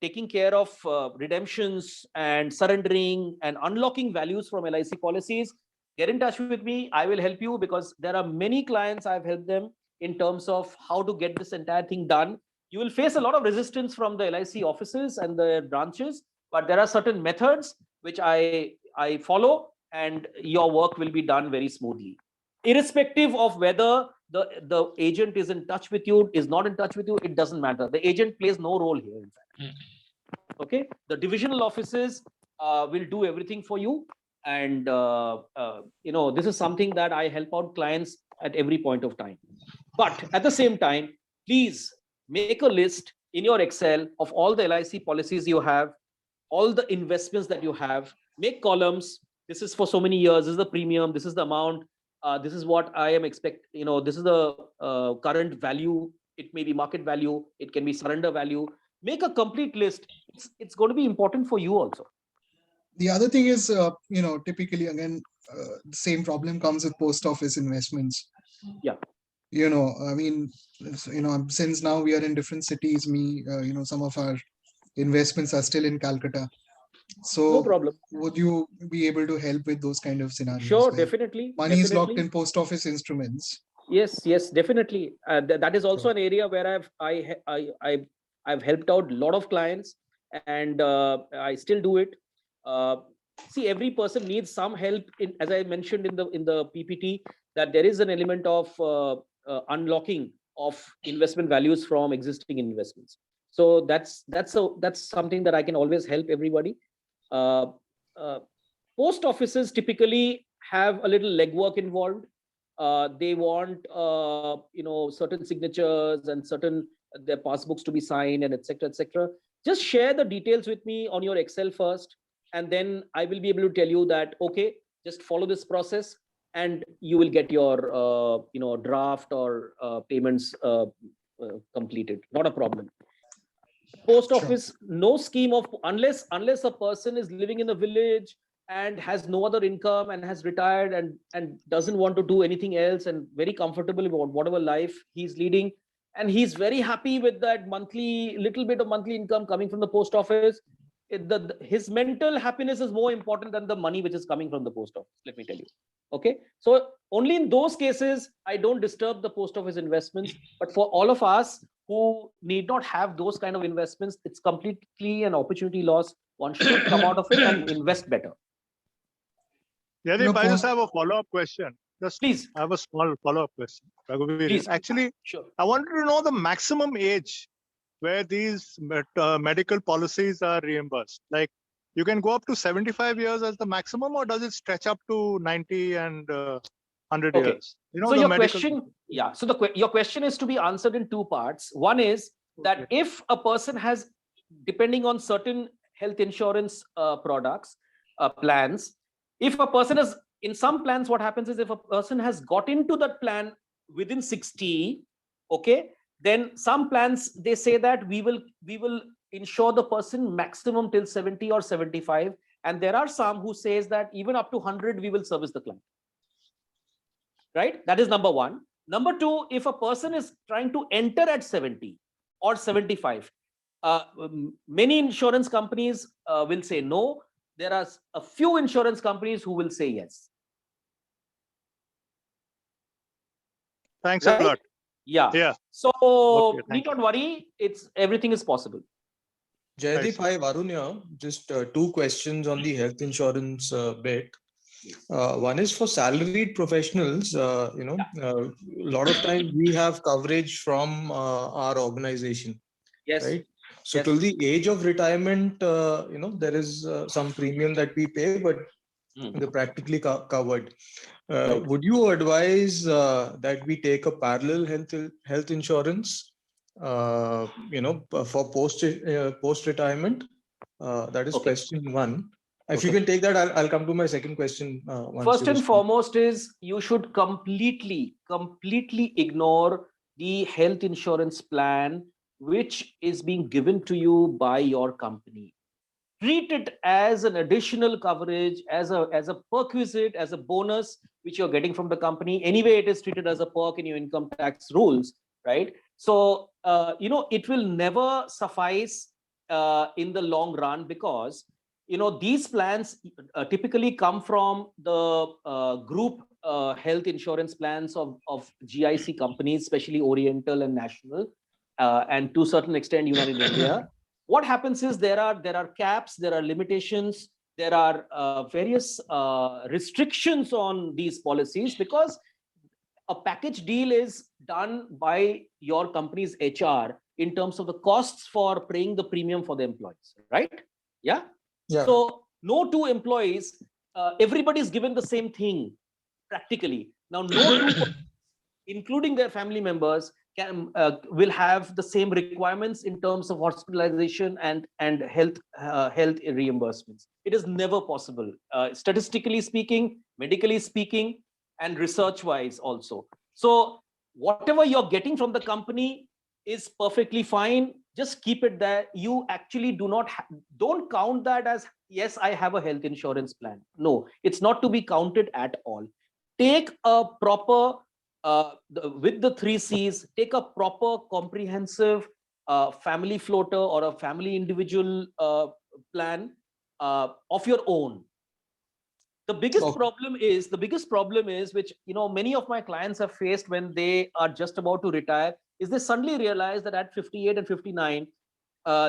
[SPEAKER 1] taking care of redemptions and surrendering and unlocking values from LIC policies, get in touch with me. I will help you, because there are many clients I've helped them in terms of how to get this entire thing done. You will face a lot of resistance from the LIC offices and the branches, but there are certain methods which I follow, and your work will be done very smoothly, irrespective of whether the agent is in touch with you, is not in touch with you. It doesn't matter. The agent plays no role here, in fact. Okay, the divisional offices will do everything for you, and this is something that I help out clients at every point of time. But at the same time, please make a list in your Excel of all the LIC policies you have, all the investments that you have. Make columns. This is for so many years, this is the premium, this is the amount. This is what I am expect. This is the current value. It may be market value. It can be surrender value. Make a complete list. It's going to be important for you also.
[SPEAKER 2] The other thing is, typically again, the same problem comes with post office investments.
[SPEAKER 1] Yeah.
[SPEAKER 2] I mean, since now we are in different cities, some of our investments are still in Calcutta. So
[SPEAKER 1] no problem.
[SPEAKER 2] Would you be able to help with those kind of scenarios?
[SPEAKER 1] Sure, definitely.
[SPEAKER 2] Money is locked in post office instruments.
[SPEAKER 1] Yes, definitely. That is also an area where I've helped out a lot of clients, and I still do it. See, every person needs some help. As I mentioned in the PPT, that there is an element of unlocking of investment values from existing investments. So that's something that I can always help everybody. Post offices typically have a little legwork involved. They want certain signatures and certain their passbooks to be signed, and etc. etc. Just share the details with me on your Excel first, and then I will be able to tell you that, okay, just follow this process and you will get your draft or payments completed. Not a problem. Post office, no scheme of, unless a person is living in a village and has no other income and has retired and doesn't want to do anything else and very comfortable about whatever life he's leading, and he's very happy with that little bit of monthly income coming from the post office. His mental happiness is more important than the money which is coming from the post office, let me tell you. Okay, so only in those cases I don't disturb the post office investments. But for all of us who need not have those kind of investments, it's completely an opportunity loss. One should come out of it and invest better.
[SPEAKER 5] Jaideep, I just have a follow-up question.
[SPEAKER 1] Please.
[SPEAKER 5] I have a small follow-up question.
[SPEAKER 1] Please.
[SPEAKER 5] Actually,
[SPEAKER 1] sure.
[SPEAKER 5] I wanted to know the maximum age where these medical policies are reimbursed. Like, you can go up to 75 years as the maximum, or does it stretch up to 90 and 100 years?
[SPEAKER 1] So your question, so your question is to be answered in two parts. One is that if a person has, depending on certain health insurance products, plans, if a person is in some plans, what happens is if a person has got into that plan within 60, okay, then some plans, they say that we will insure the person maximum till 70 or 75, and there are some who says that even up to 100 we will service the client. Right? That is number one. Number two, if a person is trying to enter at 70 or 75, many insurance companies will say no. There are a few insurance companies who will say yes.
[SPEAKER 5] Thanks a lot.
[SPEAKER 1] Yeah. So need not worry. Everything is possible.
[SPEAKER 6] Jaideep, hi, Varun here. Just two questions on the health insurance bit. One is for salaried professionals. A lot of times we have coverage from our organization.
[SPEAKER 1] Yes.
[SPEAKER 6] Right. So till the age of retirement, there is some premium that we pay, but they're practically covered. Right. Would you advise that we take a parallel health insurance, for post retirement? That is question one. If you can take that, I'll come to my second question.
[SPEAKER 1] First and foremost is you should completely ignore the health insurance plan which is being given to you by your company. Treat it as an additional coverage, as a perquisite, as a bonus which you're getting from the company. Anyway, it is treated as a perk in your income tax rules, right? So it will never suffice in the long run, because these plans typically come from the group health insurance plans of GIC companies, especially Oriental and National, and to a certain extent United India. What happens is there are caps, there are limitations, there are various restrictions on these policies, because a package deal is done by your company's HR in terms of the costs for paying the premium for the employees, right? Yeah. So no two employees, everybody is given the same thing practically. Now, no two, including their family members, will have the same requirements in terms of hospitalization and health reimbursements. It is never possible, statistically speaking, medically speaking, and research wise also. So whatever you're getting from the company is perfectly fine. Just keep it there. You actually don't count that as, yes, I have a health insurance plan. No, it's not to be counted at all. Take a proper, with the 3 C's, take a proper comprehensive family floater or a family individual plan of your own. The biggest problem is, which many of my clients have faced when they are just about to retire, is they suddenly realize that at 58 and 59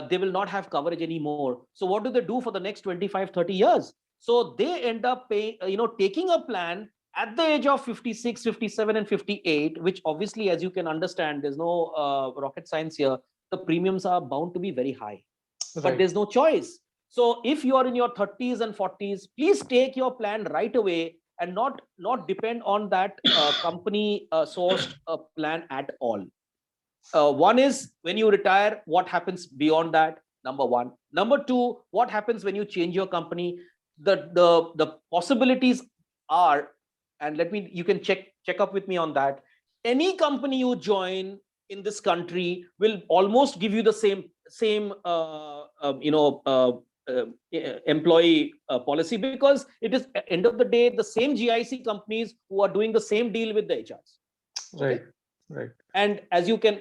[SPEAKER 1] they will not have coverage anymore. So what do they do for the next 25-30 years? So they end up paying, taking a plan at the age of 56, 57 and 58, which obviously, as you can understand, there's no rocket science here. The premiums are bound to be very high, but there's no choice. So if you are in your 30s and 40s, please take your plan right away and not depend on that company sourced plan at all. One is, when you retire, what happens beyond that? Number one. Number two, what happens when you change your company? The possibilities are, and you can check up with me on that. Any company you join in this country will almost give you the same employee policy, because it is, at end of the day, the same GIC companies who are doing the same deal with the HRs. Okay?
[SPEAKER 6] Right.
[SPEAKER 1] And as you can,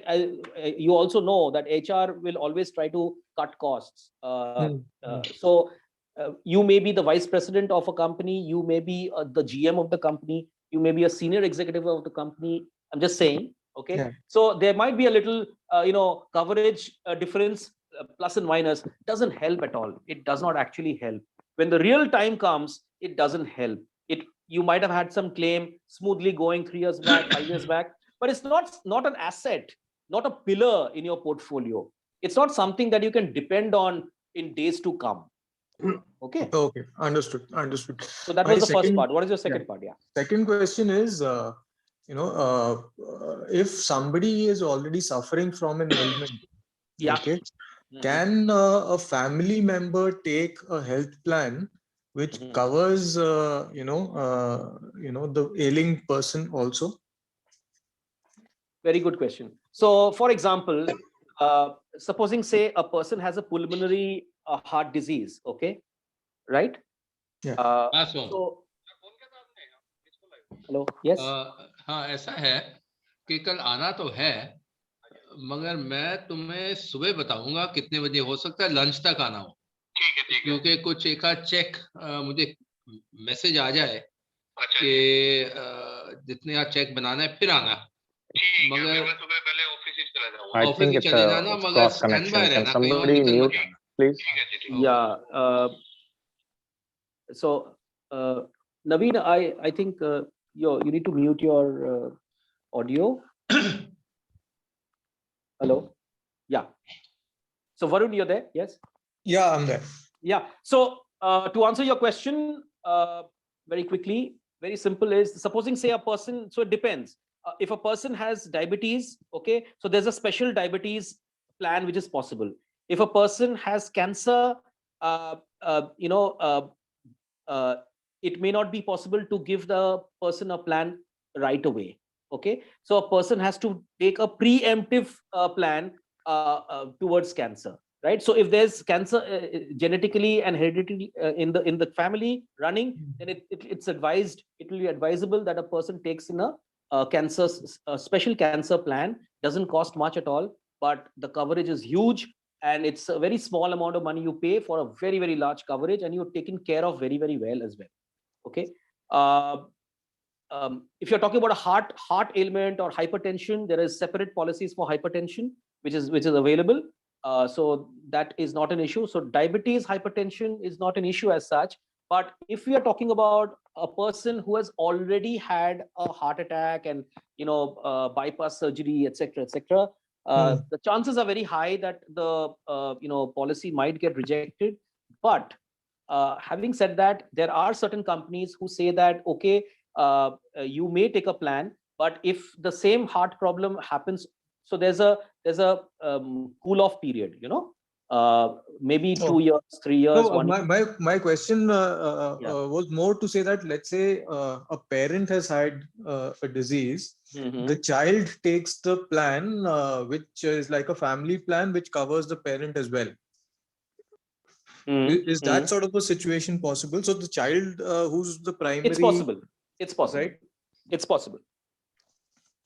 [SPEAKER 1] you also know that HR will always try to cut costs. So you may be the vice president of a company, you may be the GM of the company, you may be a senior executive of the company. I'm just saying, okay?
[SPEAKER 6] Yeah.
[SPEAKER 1] So there might be a little, coverage difference, plus and minus. Doesn't help at all. It does not actually help. When the real time comes, it doesn't help. You might have had some claim smoothly going 3 years back, 5 years back, but it's not an asset, not a pillar in your portfolio. It's not something that you can depend on in days to come. Okay.
[SPEAKER 6] Understood.
[SPEAKER 1] So that was the first part. What is your second part? Yeah.
[SPEAKER 6] Second question is, if somebody is already suffering from an ailment, okay, can a family member take a health plan which covers, the ailing person also?
[SPEAKER 1] Very good question. So, for example, supposing, say, a person has a pulmonary heart disease, okay, right?
[SPEAKER 6] Yeah.
[SPEAKER 1] So, hello. Yes.
[SPEAKER 3] हाँ, ऐसा है कि कल आना तो है, मगर मैं तुम्हें सुबह बताऊंगा कितने बजे, हो सकता है लंच तक आना हो। ठीक है। क्योंकि कुछ एक आध चेक मुझे मैसेज आ जाए कि जितने आज चेक बनाना है फिर आना। मगर मैं सुबह पहले ऑफिस ही चला जाऊंगा।
[SPEAKER 4] I think it's a cross connection. Can somebody mute, please?
[SPEAKER 1] Yeah. So, Naveen, I think you need to mute your audio. Hello. Yeah. So Varun, you're there? Yes.
[SPEAKER 6] Yeah, I'm there.
[SPEAKER 1] Yeah. So to answer your question very quickly, very simple is, supposing, say, a person, so it depends. If a person has diabetes, okay, so there's a special diabetes plan which is possible. If a person has cancer, it may not be possible to give the person a plan right away. Okay, so a person has to take a preemptive plan towards cancer, right? So if there's cancer genetically and hereditary in the family running, then it's advised, it will be advisable that a person takes in a special cancer plan. Doesn't cost much at all, but the coverage is huge, and it's a very small amount of money you pay for a very, very large coverage, and you're taken care of very, very well as well. Okay. If you're talking about a heart ailment or hypertension, there is separate policies for hypertension, which is available. So that is not an issue. So diabetes, hypertension is not an issue as such. But if we are talking about a person who has already had a heart attack and bypass surgery, etc., the chances are very high that the policy might get rejected. But having said that, there are certain companies who say that, okay, you may take a plan, but if the same heart problem happens, so there's a cool off period, maybe
[SPEAKER 6] Oh.
[SPEAKER 1] 2 years, 3 years.
[SPEAKER 6] No,
[SPEAKER 1] 1 year.
[SPEAKER 6] my question
[SPEAKER 1] Yeah.
[SPEAKER 6] was more to say that, let's say a parent has had a disease, the child takes the plan, which is like a family plan, which covers the parent as well. Is that sort of a situation possible? So the child who's the primary...
[SPEAKER 1] It's possible. It's possible.
[SPEAKER 6] Right?
[SPEAKER 1] It's possible.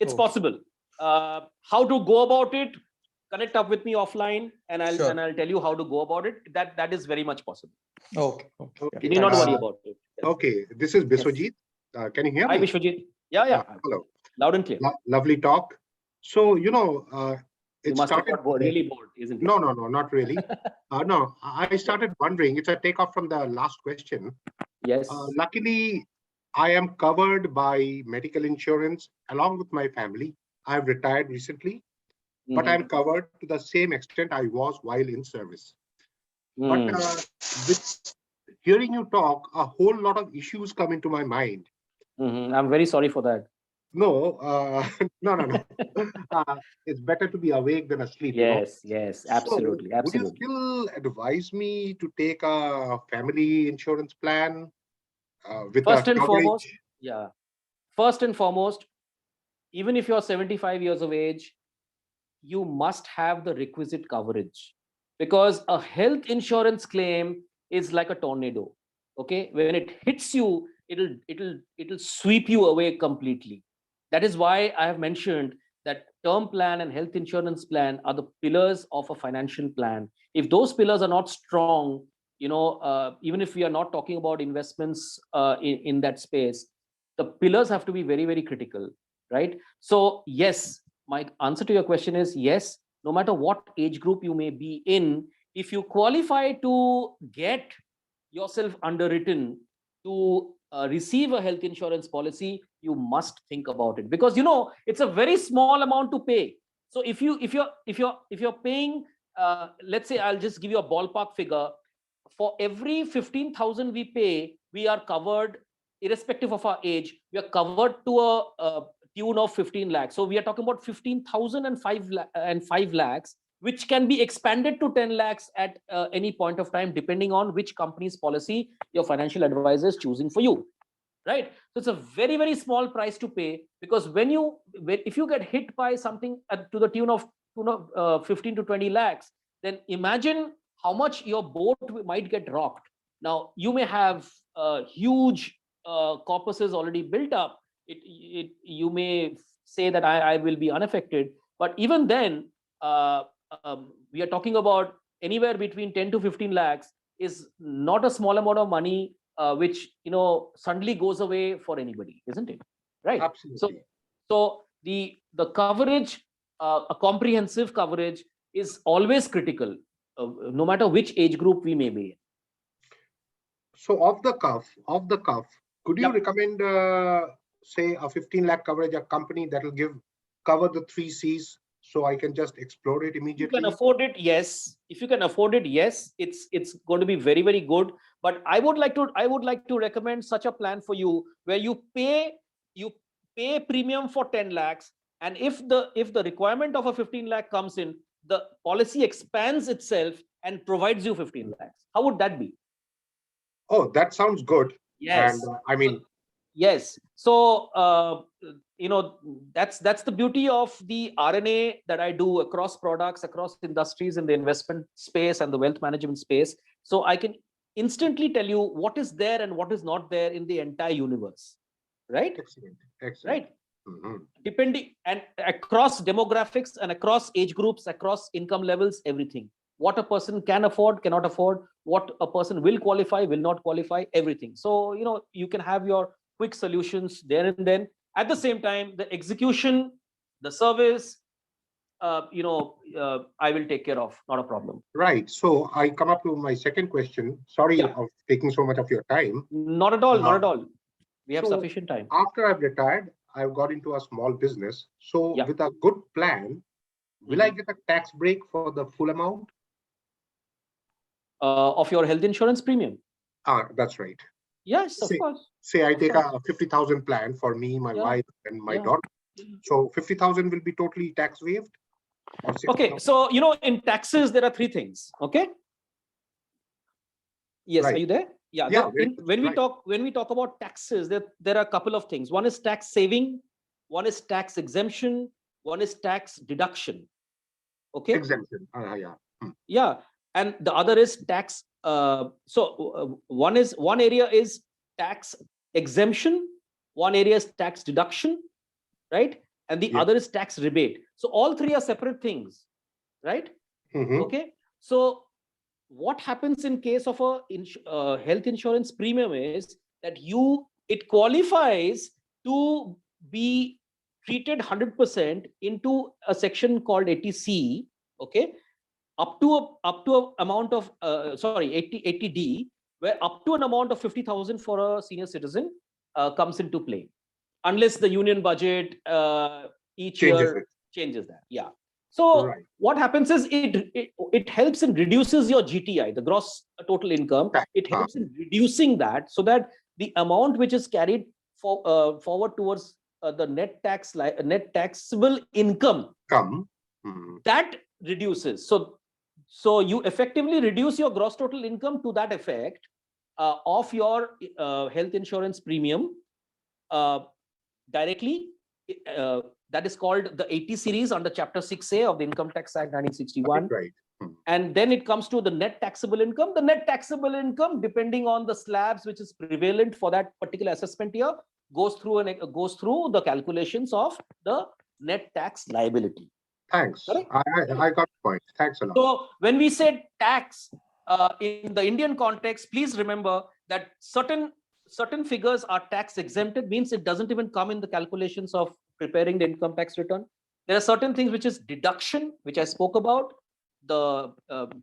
[SPEAKER 1] It's
[SPEAKER 6] Okay.
[SPEAKER 1] possible. How to go about it? Connect up with me offline, and I'll tell you how to go about it. That is very much possible.
[SPEAKER 6] Okay.
[SPEAKER 1] You need not worry about it. Yes.
[SPEAKER 7] Okay, this is Biswajit. Can you hear me?
[SPEAKER 1] Hi, Vishwajit. Yeah.
[SPEAKER 7] Hello.
[SPEAKER 1] Loud and clear.
[SPEAKER 7] Lovely talk. So,
[SPEAKER 1] You
[SPEAKER 7] it
[SPEAKER 1] must have
[SPEAKER 7] started
[SPEAKER 1] got really bored, isn't it?
[SPEAKER 7] No, not really. No, I started wondering. It's a takeoff from the last question.
[SPEAKER 1] Yes.
[SPEAKER 7] Luckily, I am covered by medical insurance along with my family. I've retired recently, but I'm covered to the same extent I was while in service. But with hearing you talk, a whole lot of issues come into my mind.
[SPEAKER 1] I'm very sorry for that.
[SPEAKER 7] No. It's better to be awake than asleep.
[SPEAKER 1] Yes,
[SPEAKER 7] So,
[SPEAKER 1] absolutely.
[SPEAKER 7] would you still advise me to take a family insurance plan with
[SPEAKER 1] First
[SPEAKER 7] a
[SPEAKER 1] and foremost,
[SPEAKER 7] coverage?
[SPEAKER 1] First and foremost, even if you're 75 years of age, you must have the requisite coverage, because a health insurance claim is like a tornado. Okay, when it hits you, it'll sweep you away completely. That is why I have mentioned that term plan and health insurance plan are the pillars of a financial plan. If those pillars are not strong, even if we are not talking about investments in that space, the pillars have to be very, very critical, right? So yes, my answer to your question is yes. No matter what age group you may be in, if you qualify to get yourself underwritten to receive a health insurance policy, you must think about it, because it's a very small amount to pay. So if you're paying, let's say, I'll just give you a ballpark figure. For every 15,000 we pay, we are covered, irrespective of our age. We are covered to a tune of 15 lakhs. So we are talking about 15,000 and 5 lakhs, which can be expanded to 10 lakhs at any point of time, depending on which company's policy your financial advisor is choosing for you, right? So it's a very, very small price to pay, because if you get hit by something to the tune of 15 to 20 lakhs, then imagine how much your boat might get rocked. Now, you may have huge corpuses already built up. You may say that I will be unaffected, but even then, we are talking about anywhere between 10 to 15 lakhs is not a small amount of money, which suddenly goes away for anybody, isn't it? Right.
[SPEAKER 7] Absolutely.
[SPEAKER 1] So the coverage, a comprehensive coverage, is always critical, no matter which age group we may be in.
[SPEAKER 7] So off the cuff, could you recommend, say, a 15 lakh coverage, a company that will cover the 3 C's, so I can just explore it immediately?
[SPEAKER 1] If you can afford it, yes. If you can afford it, yes, it's going to be very, very good. But I would like to recommend such a plan for you, where you pay premium for 10 lakhs, and if the requirement of a 15 lakh comes in, the policy expands itself and provides you 15 lakhs. How would that be?
[SPEAKER 7] Oh, that sounds good.
[SPEAKER 1] Yes.
[SPEAKER 7] And I mean,
[SPEAKER 1] yes. So that's the beauty of the RNA that I do across products, across industries in the investment space and the wealth management space. So I can instantly tell you what is there and what is not there in the entire universe, right?
[SPEAKER 7] Excellent.
[SPEAKER 1] Right. Depending, and across demographics and across age groups, across income levels, everything. What a person can afford, cannot afford, what a person will qualify, will not qualify, everything. So you can have your quick solutions there and then. At the same time, the execution, the service, I will take care of, not a problem.
[SPEAKER 7] Right. So I come up to my second question. Sorry of taking so much of your time.
[SPEAKER 1] Not at all. Not at all. We have sufficient time.
[SPEAKER 7] After I've retired, I've got into a small business. So with a good plan, will I get a tax break for the full amount?
[SPEAKER 1] Of your health insurance premium?
[SPEAKER 7] That's right.
[SPEAKER 1] Yes, of course.
[SPEAKER 7] Say I take a 50,000 plan for me, my wife, and my daughter. So 50,000 will be totally tax waived? Or 6,000.
[SPEAKER 1] Okay, so in taxes there are three things. Okay. Yes,
[SPEAKER 7] Right.
[SPEAKER 1] are you there? Yeah.
[SPEAKER 7] Yeah,
[SPEAKER 1] When we
[SPEAKER 7] right.
[SPEAKER 1] talk about taxes, there are a couple of things. One is tax saving, one is tax exemption, one is tax deduction. Okay.
[SPEAKER 7] Exemption. Yeah.
[SPEAKER 1] Yeah, and the other is tax. One area is tax exemption, one area is tax deduction, right? And the
[SPEAKER 7] Yeah.
[SPEAKER 1] other is tax rebate. So all three are separate things, right? Okay. So what happens in case of a health insurance premium is that it qualifies to be treated 100% into a section called 80C. Okay. Up to a amount of 80D, where up to an amount of 50,000 for a senior citizen comes into play, unless the union budget each year changes that. Yeah. So what happens is it helps in reduces your GTI, the gross total income. It helps in reducing that, so that the amount which is carried forward towards the net taxable income that reduces. So you effectively reduce your gross total income to that effect of your health insurance premium directly. That is called the 80 series under Chapter 6A of the Income Tax Act 1961.
[SPEAKER 7] Right.
[SPEAKER 1] And then it comes to the net taxable income. The net taxable income, depending on the slabs which is prevalent for that particular assessment year, goes through the calculations of the net tax liability.
[SPEAKER 7] Thanks. I got the point. Thanks a lot.
[SPEAKER 1] So when we say tax in the Indian context, please remember that certain figures are tax exempted, means it doesn't even come in the calculations of preparing the income tax return. There are certain things which is deduction, which I spoke about, the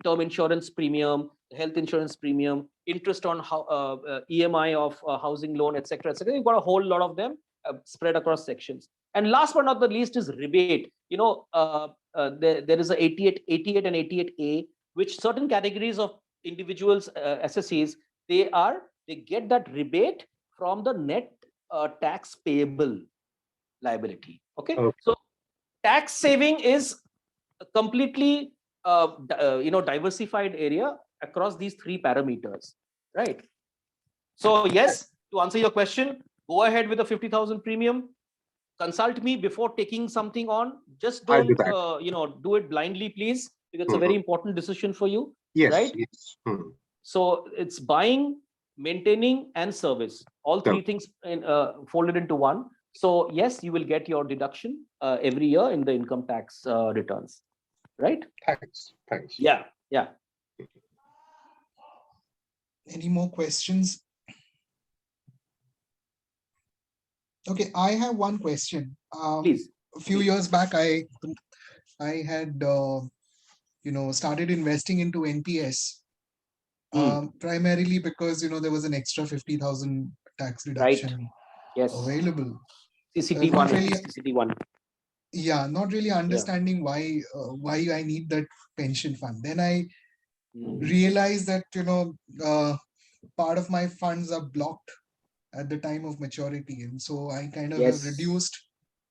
[SPEAKER 1] term insurance premium, health insurance premium, interest on EMI of housing loan, etc., etc. You've got a whole lot of them spread across sections. And last but not the least is rebate. There is a 88 and 88A, which certain categories of individuals, SSEs, they get that rebate from the net tax payable liability. Okay. So tax saving is a completely diversified area across these three parameters, right? So yes, to answer your question, go ahead with the 50,000 premium. Consult me before taking something on. Just don't do it blindly, please, because it's a very important decision for you.
[SPEAKER 7] Yes.
[SPEAKER 1] Right.
[SPEAKER 7] Yes.
[SPEAKER 1] So it's buying, maintaining, and service. All three things folded into one. So yes, you will get your deduction every year in the income tax returns. Right.
[SPEAKER 7] Thanks.
[SPEAKER 1] Yeah. Yeah.
[SPEAKER 2] Any more questions? Okay, I have one question.
[SPEAKER 1] Please.
[SPEAKER 2] A few years back, I had started investing into NPS primarily because there was an extra 50,000 tax deduction available.
[SPEAKER 1] CCT1.
[SPEAKER 2] Yeah, not really understanding why I need that pension fund. Then I realized that part of my funds are blocked at the time of maturity, and so I kind of have reduced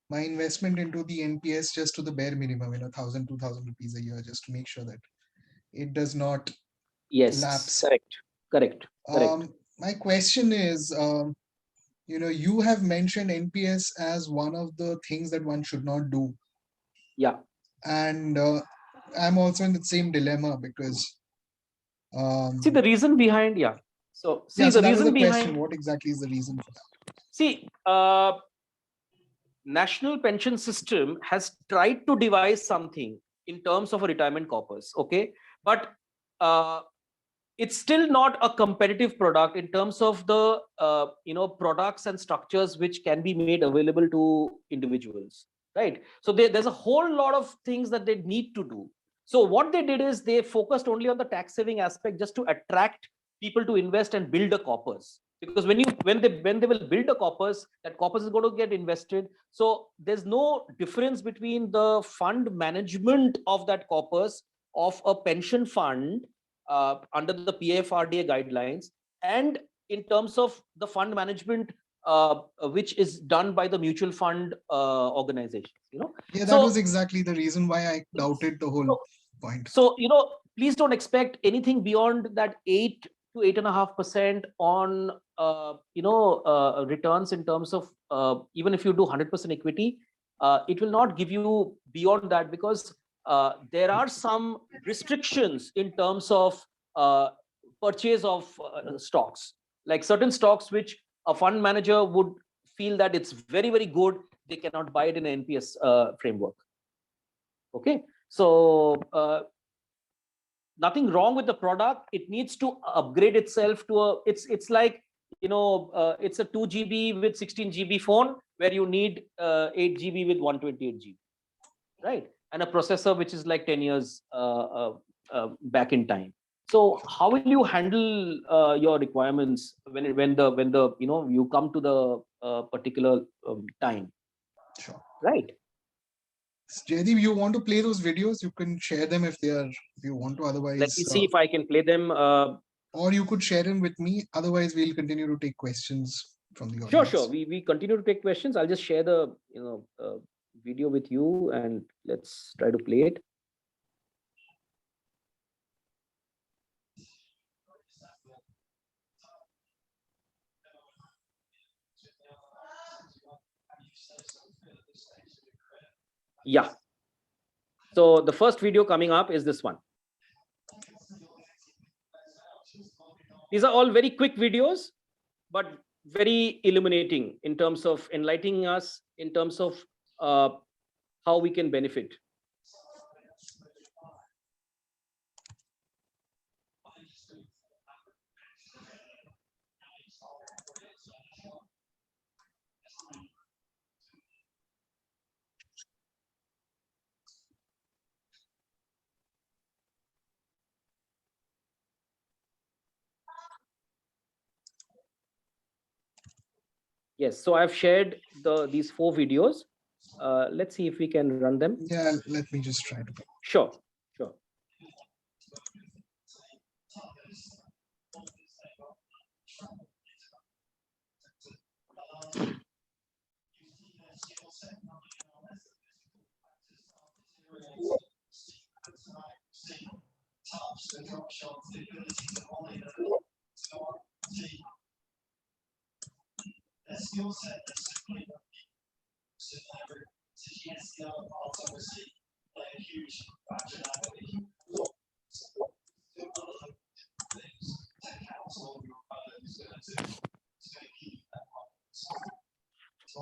[SPEAKER 2] my investment into the NPS just to the bare minimum, 1,000, 2,000 rupees a year, just to make sure that it does not lapse.
[SPEAKER 1] Correct.
[SPEAKER 2] My question is, you have mentioned NPS as one of the things that one should not do.
[SPEAKER 1] Yeah.
[SPEAKER 2] And I'm also in the same dilemma because
[SPEAKER 1] see the reason behind So
[SPEAKER 2] the reason behind what exactly is the reason for that?
[SPEAKER 1] See, national pension system has tried to devise something in terms of a retirement corpus, okay, but it's still not a competitive product in terms of the products and structures which can be made available to individuals, right? So there's a whole lot of things that they need to do. So what they did is they focused only on the tax saving aspect just to attract people to invest and build a corpus, because when they will build a corpus, that corpus is going to get invested. So there's no difference between the fund management of that corpus of a pension fund under the PFRDA guidelines, and in terms of the fund management which is done by the mutual fund organizations,
[SPEAKER 2] Yeah, that
[SPEAKER 1] So-
[SPEAKER 2] was exactly the reason why I doubted the whole point.
[SPEAKER 1] So, please don't expect anything beyond that 8 to 8.5% on, returns in terms of, even if you do 100% equity, it will not give you beyond that, because there are some restrictions in terms of purchase of stocks, like certain stocks which a fund manager would feel that it's very, very good, they cannot buy it in an NPS framework. Okay, so nothing wrong with the product. It needs to upgrade itself to a, it's like, it's a 2 GB with 16 GB phone where you need 8 GB with 128 GB, right? And a processor which is like 10 years back in time. So how will you handle your requirements when you come to the particular time?
[SPEAKER 2] Sure.
[SPEAKER 1] Right.
[SPEAKER 2] Jaideep, you want to play those videos? You can share them if you want to. Otherwise,
[SPEAKER 1] Let me see if I can play them.
[SPEAKER 2] Or you could share them with me. Otherwise, we'll continue to take questions from the audience.
[SPEAKER 1] Sure. We continue to take questions. I'll just share the video with you, and let's try to play it. Yeah. So the first video coming up is this one. These are all very quick videos, but very illuminating in terms of enlightening us in terms of how we can benefit. Yes, so I've shared these 4 videos. Let's see if we can run them.
[SPEAKER 2] Yeah, let me just try to.
[SPEAKER 1] Sure.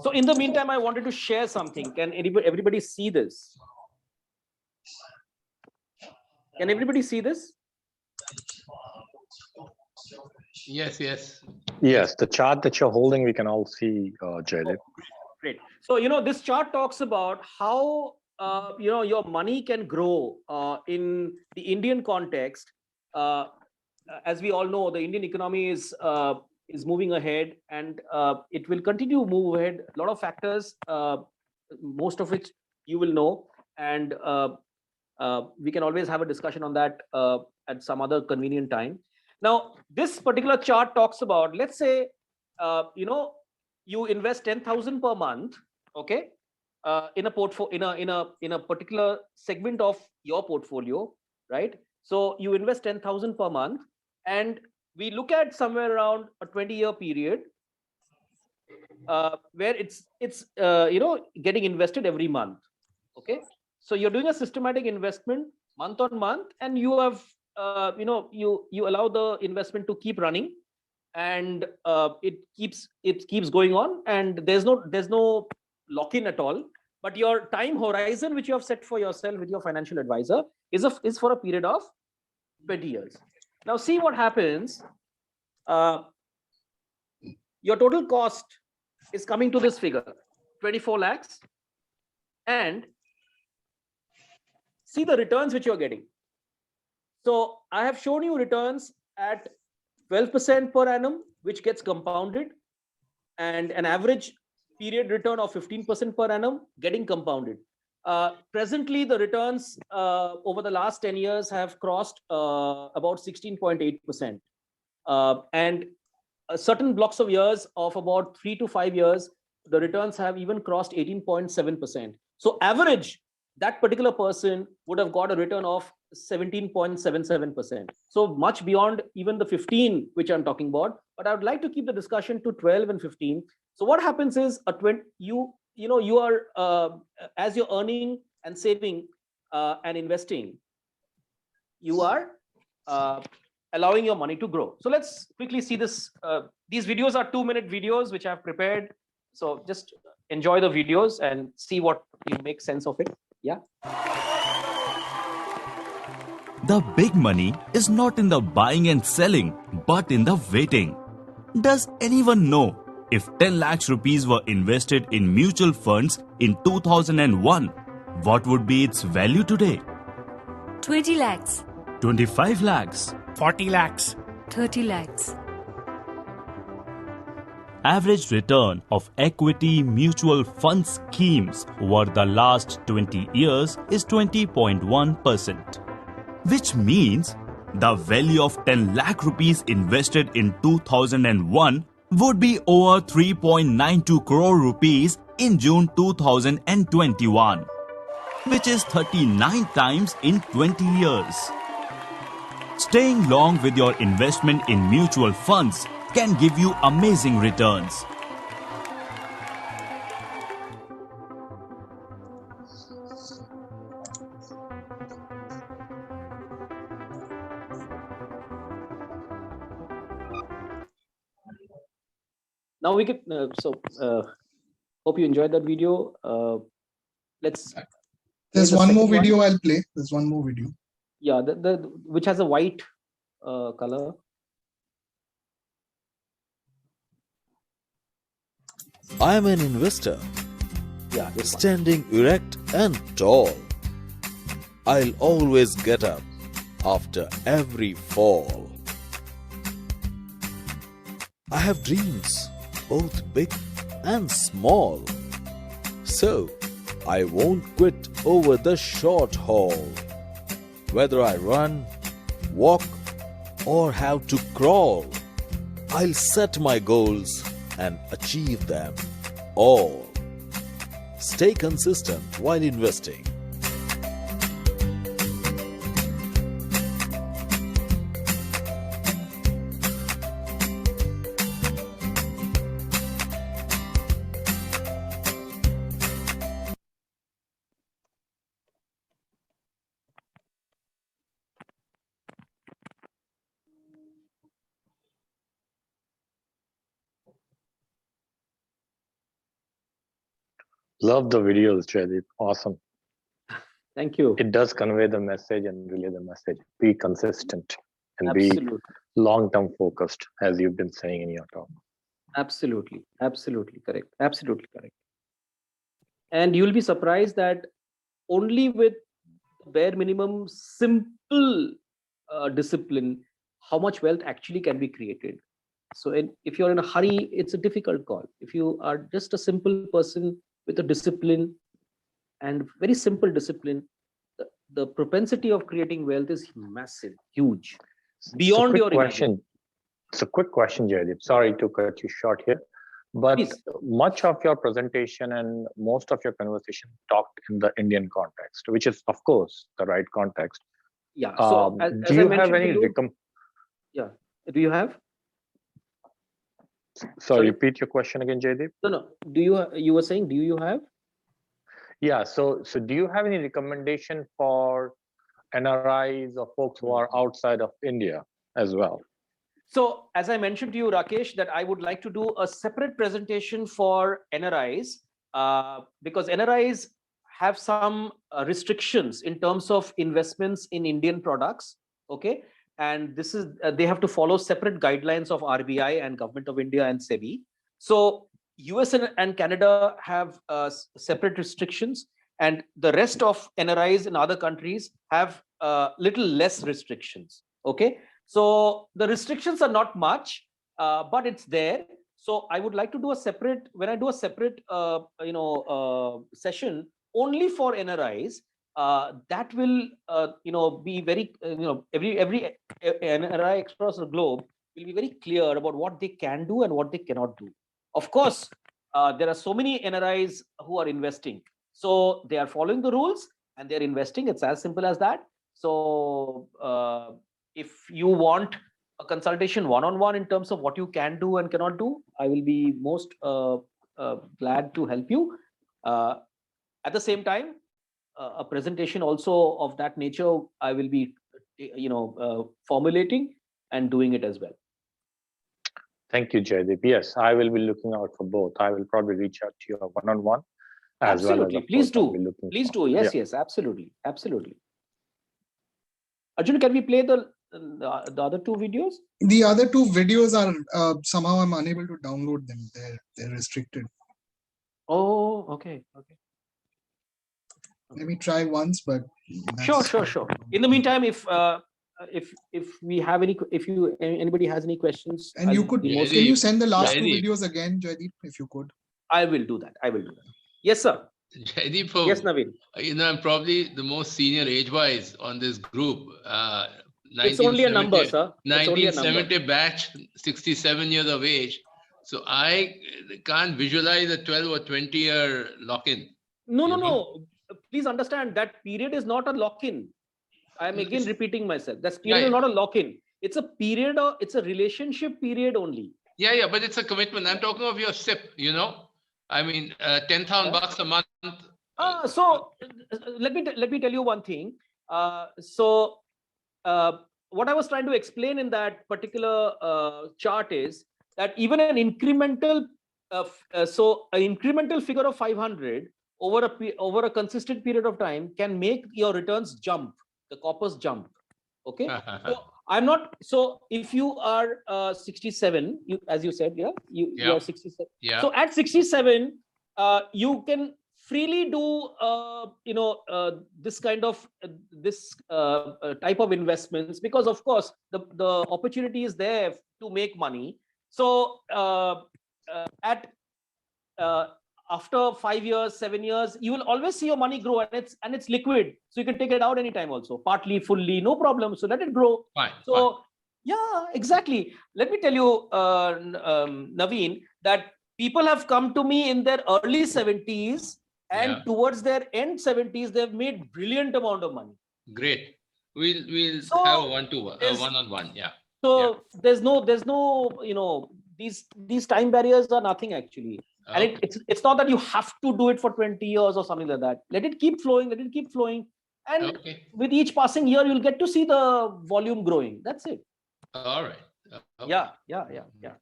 [SPEAKER 1] So in the meantime, I wanted to share something. Can everybody see this? Can everybody see this?
[SPEAKER 3] Yes.
[SPEAKER 4] Yes, the chart that you're holding, we can all see, Jaideep.
[SPEAKER 1] Great. So, this chart talks about how, your money can grow in the Indian context. As we all know, the Indian economy is moving ahead, and it will continue to move ahead. A lot of factors, most of which you will know, and we can always have a discussion on that at some other convenient time. Now, this particular chart talks about, let's say, you invest 10,000 per month, okay, in a portfolio, in a particular segment of your portfolio, right? So you invest 10,000 per month, and we look at somewhere around a 20-year period where it's getting invested every month, okay? So you're doing a systematic investment month on month, and you have you allow the investment to keep running, and it keeps going on, and there's no lock-in at all. But your time horizon, which you have set for yourself with your financial advisor, is for a period of 20 years. Now see what happens. Your total cost is coming to this figure, 24 lakhs, and see the returns which you're getting. So I have shown you returns at 12% per annum, which gets compounded, and an average period return of 15% per annum getting compounded. Presently, the returns over the last 10 years have crossed about 16.8%. And certain blocks of years of about 3 to 5 years, the returns have even crossed 18.7%. So average, that particular person would have got a return of 17.77%. So much beyond even the 15 which I'm talking about. But I would like to keep the discussion to 12 and 15. So what happens is you are as you're earning and saving and investing, you are allowing your money to grow. So let's quickly see this. These videos are 2-minute videos which I've prepared. So just enjoy the videos and see what you make sense of it. Yeah.
[SPEAKER 8] The big money is not in the buying and selling, but in the waiting. Does anyone know if 10 lakhs rupees were invested in mutual funds in 2001, what would be its value today?
[SPEAKER 9] 20 lakhs.
[SPEAKER 8] 25 lakhs.
[SPEAKER 10] 40 lakhs.
[SPEAKER 9] 30 lakhs.
[SPEAKER 8] Average return of equity mutual fund schemes over the last 20 years is 20.1%, which means the value of 10 lakh rupees invested in 2001 would be over 3.92 crore rupees in June 2021, which is 39 times in 20 years. Staying long with your investment in mutual funds can give you amazing returns.
[SPEAKER 1] Now we can, hope you enjoyed that video. Let's.
[SPEAKER 2] There's one more video I'll play. There's one more video.
[SPEAKER 1] Yeah, which has a white color.
[SPEAKER 11] I am an investor,
[SPEAKER 1] Yeah,
[SPEAKER 11] standing erect and tall. I'll always get up after every fall. I have dreams, both big and small. So, I won't quit over the short haul. Whether I run, walk, or have to crawl, I'll set my goals and achieve them all. Stay consistent while investing.
[SPEAKER 4] Love the videos, Jaideep. Awesome.
[SPEAKER 1] Thank you.
[SPEAKER 4] It does convey the message and relay the message. Be consistent and
[SPEAKER 1] Absolutely.
[SPEAKER 4] be long-term focused, as you've been saying in your talk.
[SPEAKER 1] Absolutely. Absolutely correct. Absolutely correct. And you'll be surprised that only with bare minimum, simple discipline, how much wealth actually can be created. So if you're in a hurry, it's a difficult call. If you are just a simple person with a discipline and very simple discipline, the propensity of creating wealth is massive, huge, beyond your
[SPEAKER 4] question. It's a quick question, Jaideep. Sorry to cut you short here, but
[SPEAKER 1] Please.
[SPEAKER 4] Much of your presentation and most of your conversation talked in the Indian context, which is, of course, the right context.
[SPEAKER 1] Yeah. So
[SPEAKER 4] do you have any
[SPEAKER 1] Yeah. Do you have?
[SPEAKER 4] Sorry, repeat your question again, Jaideep.
[SPEAKER 1] No. You were saying, do you have?
[SPEAKER 4] Yeah. So do you have any recommendation for NRIs or folks who are outside of India as well?
[SPEAKER 1] So as I mentioned to you, Rakesh, that I would like to do a separate presentation for NRIs because NRIs have some restrictions in terms of investments in Indian products. Okay. And this is, they have to follow separate guidelines of RBI and Government of India and SEBI. So US and Canada have separate restrictions, and the rest of NRIs in other countries have little less restrictions. Okay. So the restrictions are not much, but it's there. So I would like to do a separate, when I do a separate, session only for NRIs, that will, be very, every NRI across the globe will be very clear about what they can do and what they cannot do. Of course, there are so many NRIs who are investing. So they are following the rules and they're investing. It's as simple as that. So if you want a consultation one-on-one in terms of what you can do and cannot do, I will be most glad to help you. At the same time, a presentation also of that nature, I will be, formulating and doing it as well.
[SPEAKER 4] Thank you, Jaideep. Yes, I will be looking out for both. I will probably reach out to you one-on-one as
[SPEAKER 1] Absolutely.
[SPEAKER 4] well as.
[SPEAKER 1] Please do. Please do. Yes, yes, absolutely. Absolutely. Arjun, can we play the other two videos?
[SPEAKER 2] The other two videos are somehow I'm unable to download them. They're restricted.
[SPEAKER 1] Oh, okay. Okay.
[SPEAKER 2] Let me try once, but
[SPEAKER 1] sure. In the meantime, if we have anybody has any questions,
[SPEAKER 2] and you could, can you send the last two videos again, Jaideep, if you could?
[SPEAKER 1] I will do that. Yes, sir.
[SPEAKER 3] Jaideep,
[SPEAKER 1] yes, Naveen.
[SPEAKER 3] I'm probably the most senior age-wise on this group.
[SPEAKER 1] It's only a number, sir.
[SPEAKER 3] 1970 batch, 67 years of age. So I can't visualize a 12 or 20-year lock-in.
[SPEAKER 1] No. Please understand that period is not a lock-in. I am again repeating myself. That period is not a lock-in. It's a period, it's a relationship period only.
[SPEAKER 3] Yeah, but it's a commitment. I'm talking of your SIP, I mean, 10,000 bucks a month.
[SPEAKER 1] So let me tell you one thing. What I was trying to explain in that particular chart is that even an incremental, an incremental figure of 500 over a consistent period of time can make your returns jump, the corpus jump. Okay. So I'm not. So if you are 67, as you said, you are 67.
[SPEAKER 3] Yeah.
[SPEAKER 1] So at 67, you can freely do this kind of type of investments, because of course the opportunity is there to make money. So after 5 years, 7 years, you will always see your money grow, and it's liquid, so you can take it out anytime also, partly, fully, no problem. So let it grow.
[SPEAKER 3] Fine.
[SPEAKER 1] Yeah, exactly. Let me tell you, Naveen, that people have come to me in their early 70s and towards their end 70s, they've made brilliant amount of money.
[SPEAKER 3] Great. We'll have a one-on-one. Yeah.
[SPEAKER 1] So there's no, these time barriers are nothing actually.
[SPEAKER 3] Okay.
[SPEAKER 1] And it's not that you have to do it for 20 years or something like that. Let it keep flowing. And with each passing year, you'll get to see the volume growing. That's it.
[SPEAKER 3] All right. Okay.
[SPEAKER 1] Yeah.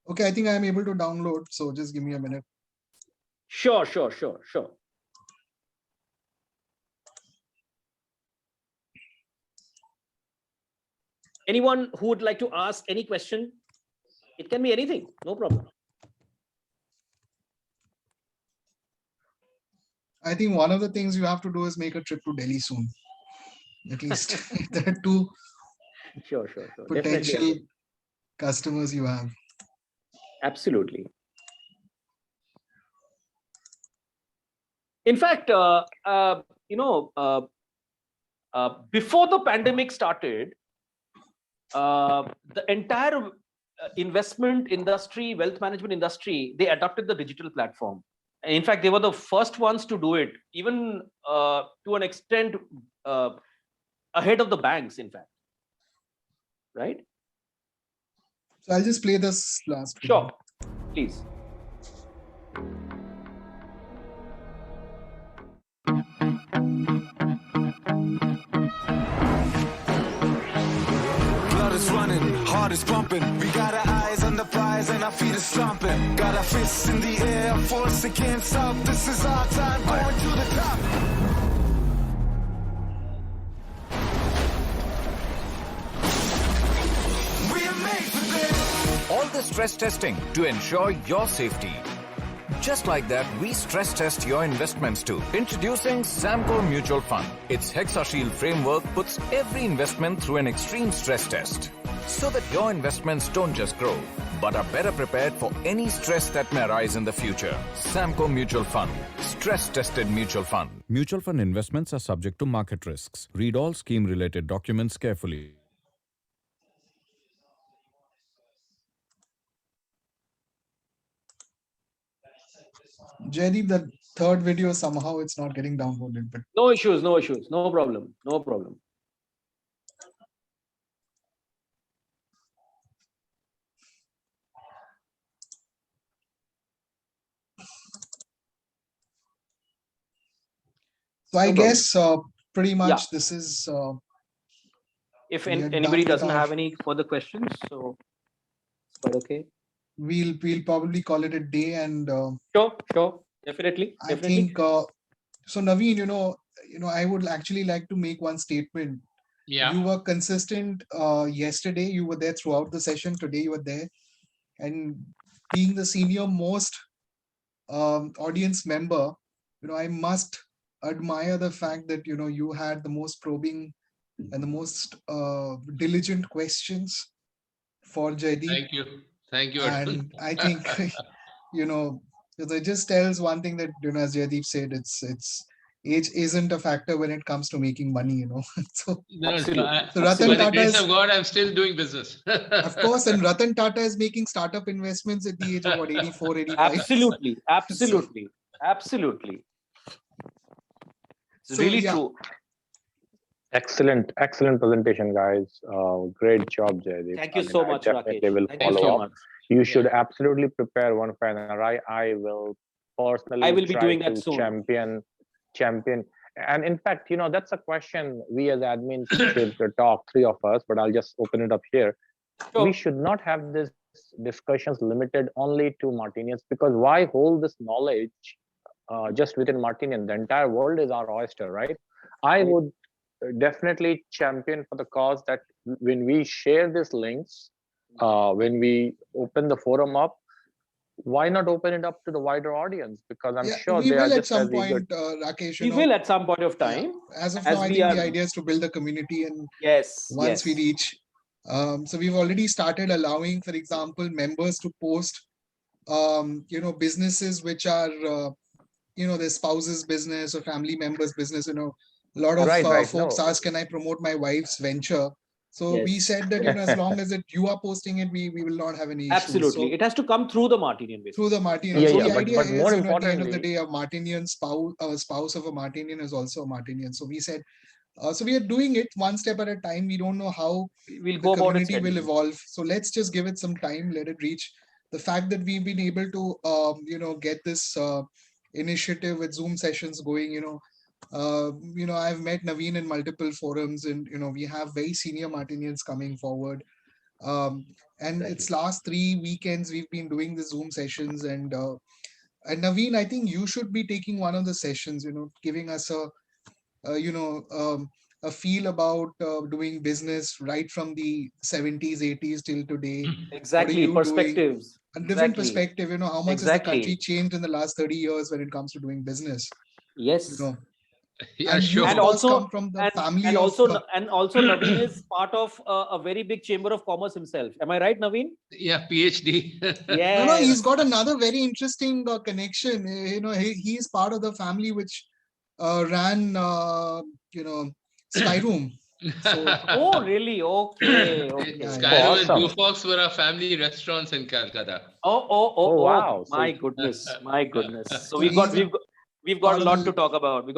[SPEAKER 2] Okay, I think I'm able to download. So just give me a minute.
[SPEAKER 1] Sure. Anyone who would like to ask any question? It can be anything, no problem.
[SPEAKER 2] I think one of the things you have to do is make a trip to Delhi soon. At least there are two
[SPEAKER 1] Sure.
[SPEAKER 2] potential
[SPEAKER 1] Definitely.
[SPEAKER 2] customers you have.
[SPEAKER 1] Absolutely. In fact, before the pandemic started, the entire investment industry, wealth management industry, they adopted the digital platform. And in fact, they were the first ones to do it, even to an extent ahead of the banks, in fact. Right?
[SPEAKER 2] So I'll just play this last.
[SPEAKER 1] Sure, please.
[SPEAKER 10] Running, heart is pumping. We got our eyes on the prize and our feet are stomping. Got our fists in the air, force against stop. This is our time, going to the top. We are made for this.
[SPEAKER 12] All the stress testing to ensure your safety. Just like that, we stress test your investments too. Introducing Samco Mutual Fund. Its Hexashield framework puts every investment through an extreme stress test, so that your investments don't just grow, but are better prepared for any stress that may arise in the future. Samco Mutual Fund. Stress-tested mutual fund.
[SPEAKER 13] Mutual fund investments are subject to market risks. Read all scheme-related documents carefully.
[SPEAKER 2] Jaideep, the third video, somehow it's not getting downloaded. But
[SPEAKER 1] No issues, no issues, no problem, no problem.
[SPEAKER 2] so I
[SPEAKER 1] No
[SPEAKER 2] guess pretty much
[SPEAKER 1] Yeah.
[SPEAKER 2] this is.
[SPEAKER 1] If
[SPEAKER 2] we are done
[SPEAKER 1] anybody
[SPEAKER 2] with
[SPEAKER 1] doesn't
[SPEAKER 2] our-
[SPEAKER 1] have any further questions, so it's quite okay.
[SPEAKER 2] We'll probably call it a day, and
[SPEAKER 1] Sure, definitely.
[SPEAKER 2] I think so. Naveen, I would actually like to make one statement.
[SPEAKER 3] Yeah.
[SPEAKER 2] You were consistent yesterday. You were there throughout the session. Today you were there, and being the senior most audience member, I must admire the fact that you had the most probing and the most diligent questions for Jaideep.
[SPEAKER 3] Thank you.
[SPEAKER 2] And I think it just tells one thing that as Jaideep said, it's age isn't a factor when it comes to making money. So,
[SPEAKER 3] So
[SPEAKER 2] Ratan
[SPEAKER 3] by the
[SPEAKER 2] Tata
[SPEAKER 3] grace
[SPEAKER 2] is,
[SPEAKER 3] of God, I'm still doing business.
[SPEAKER 2] of course, and Ratan Tata is making startup investments at the age of what, 84, 85.
[SPEAKER 1] Absolutely. It's really true.
[SPEAKER 4] Excellent presentation, guys. Great job, Jaideep.
[SPEAKER 1] Thank you so much,
[SPEAKER 4] Definitely
[SPEAKER 1] Rakesh.
[SPEAKER 4] will
[SPEAKER 1] Thank you so
[SPEAKER 4] follow up.
[SPEAKER 1] much.
[SPEAKER 4] You should absolutely prepare one for NRI. I will personally
[SPEAKER 1] I will be
[SPEAKER 4] try
[SPEAKER 1] doing
[SPEAKER 4] to
[SPEAKER 1] that soon.
[SPEAKER 4] champion. And in fact, that's a question we as admins should talk, three of us, but I'll just open it up here.
[SPEAKER 1] Sure.
[SPEAKER 4] We should not have this discussions limited only to Martinians, because why hold this knowledge just within Martinian? The entire world is our oyster, right? I would definitely champion for the cause that when we share these links, when we open the forum up, why not open it up to the wider audience? Because I'm sure
[SPEAKER 2] we
[SPEAKER 4] they are
[SPEAKER 2] will at
[SPEAKER 4] just
[SPEAKER 2] some
[SPEAKER 4] as
[SPEAKER 2] point,
[SPEAKER 4] eager.
[SPEAKER 2] Rakesh.
[SPEAKER 1] We will at some point of time.
[SPEAKER 2] As of now, I think the idea is to build a community, and once we reach, so we've already started allowing, for example, members to post, businesses which are, their spouse's business or family members' business. A lot of folks ask, can I promote my wife's venture? So we said that, as long as you are posting it, we will not have any issues.
[SPEAKER 1] Absolutely. So it has to come through the Martinian basis.
[SPEAKER 2] Through the Martinian. So the idea is,
[SPEAKER 4] more
[SPEAKER 2] at the end of the day, a Martinian spouse of a Martinian is also a Martinian. So we said, so we are doing it one step at a time. We don't know how
[SPEAKER 1] the
[SPEAKER 2] community will evolve. So let's just give it some time, let it reach. The fact that we've been able to, get this initiative with Zoom sessions going, I've met Naveen in multiple forums, and we have very senior Martinians coming forward. And it's last 3 weekends we've been doing the Zoom sessions, and Naveen, I think you should be taking one of the sessions, giving us a feel about doing business right from the 70s, 80s till today.
[SPEAKER 1] Exactly, perspectives.
[SPEAKER 2] A different perspective, how much has the country changed in the last 30 years when it comes to doing business?
[SPEAKER 1] Yes.
[SPEAKER 2] And you also come from the family
[SPEAKER 1] and
[SPEAKER 2] of...
[SPEAKER 1] also Naveen is part of a very big chamber of commerce himself. Am I right, Naveen?
[SPEAKER 3] Yeah, PhD.
[SPEAKER 1] Yeah.
[SPEAKER 2] No, he's got another very interesting connection. He is part of the family which ran, Skyroom. So,
[SPEAKER 1] oh, really? Okay.
[SPEAKER 3] Skyroom and Blue Fox were our family restaurants in Calcutta.
[SPEAKER 1] Oh,
[SPEAKER 4] wow.
[SPEAKER 1] My goodness. So we've got a lot to talk about. So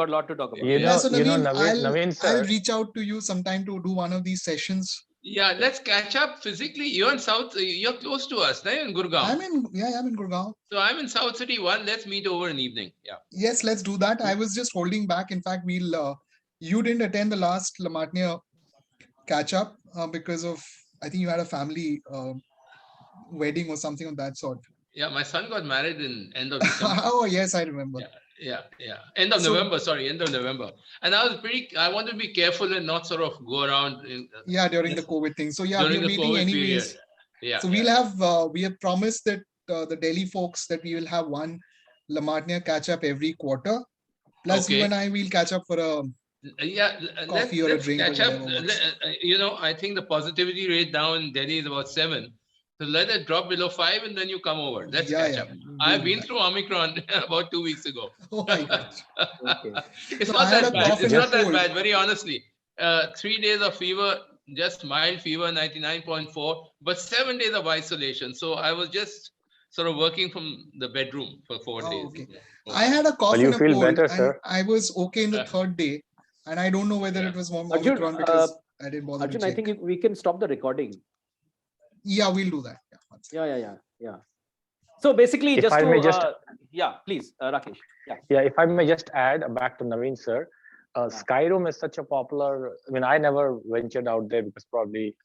[SPEAKER 2] Naveen, I'll reach out to you sometime to do one of these sessions.
[SPEAKER 3] Yeah, let's catch up physically. You're in South, you're close to us, right? In Gurgaon.
[SPEAKER 2] I'm in Gurgaon.
[SPEAKER 3] So I'm in South City 1. Let's meet over an evening. Yeah.
[SPEAKER 2] Yes, let's do that. I was just holding back. In fact, you didn't attend the last La Martiniere catch up because of, I think you had a family wedding or something of that sort.
[SPEAKER 3] Yeah, my son got married in end of December.
[SPEAKER 2] Oh, yes, I remember.
[SPEAKER 3] Yeah. End of November. And I want to be careful and not sort of go around.
[SPEAKER 2] During the COVID thing. So we're meeting anyways.
[SPEAKER 3] Period.
[SPEAKER 2] So we have promised that the Delhi folks that we will have one La Martiniere catch up every quarter. Plus you and I will catch up for a coffee or a drink.
[SPEAKER 3] Catch up. I think the positivity rate down in Delhi is about 7. So let it drop below 5 and then you come over. Let's catch up. I've been through Omicron about 2 weeks ago.
[SPEAKER 2] Oh my gosh.
[SPEAKER 1] Okay.
[SPEAKER 3] It's not that bad. It's not that bad, very honestly. 3 days of fever, just mild fever, 99.4, but 7 days of isolation. So I was just sort of working from the bedroom for 4 days.
[SPEAKER 2] Okay. I had a cough
[SPEAKER 4] you
[SPEAKER 2] and a
[SPEAKER 4] feel
[SPEAKER 2] cold,
[SPEAKER 4] better,
[SPEAKER 2] and
[SPEAKER 4] sir?
[SPEAKER 2] I was okay in the third day, and I don't know whether it was
[SPEAKER 1] Arjun,
[SPEAKER 2] Omicron because I didn't bother
[SPEAKER 1] Arjun,
[SPEAKER 2] to
[SPEAKER 1] I
[SPEAKER 2] check.
[SPEAKER 1] think we can stop the recording.
[SPEAKER 2] Yeah, we'll do that.
[SPEAKER 1] Yeah. So basically,
[SPEAKER 4] If
[SPEAKER 1] just
[SPEAKER 4] I
[SPEAKER 1] to,
[SPEAKER 4] may just,
[SPEAKER 1] yeah, please, Rakesh.
[SPEAKER 4] yeah, if I may just add back to Naveen, sir, Skyroom is such a popular. I mean, I never ventured out there because probably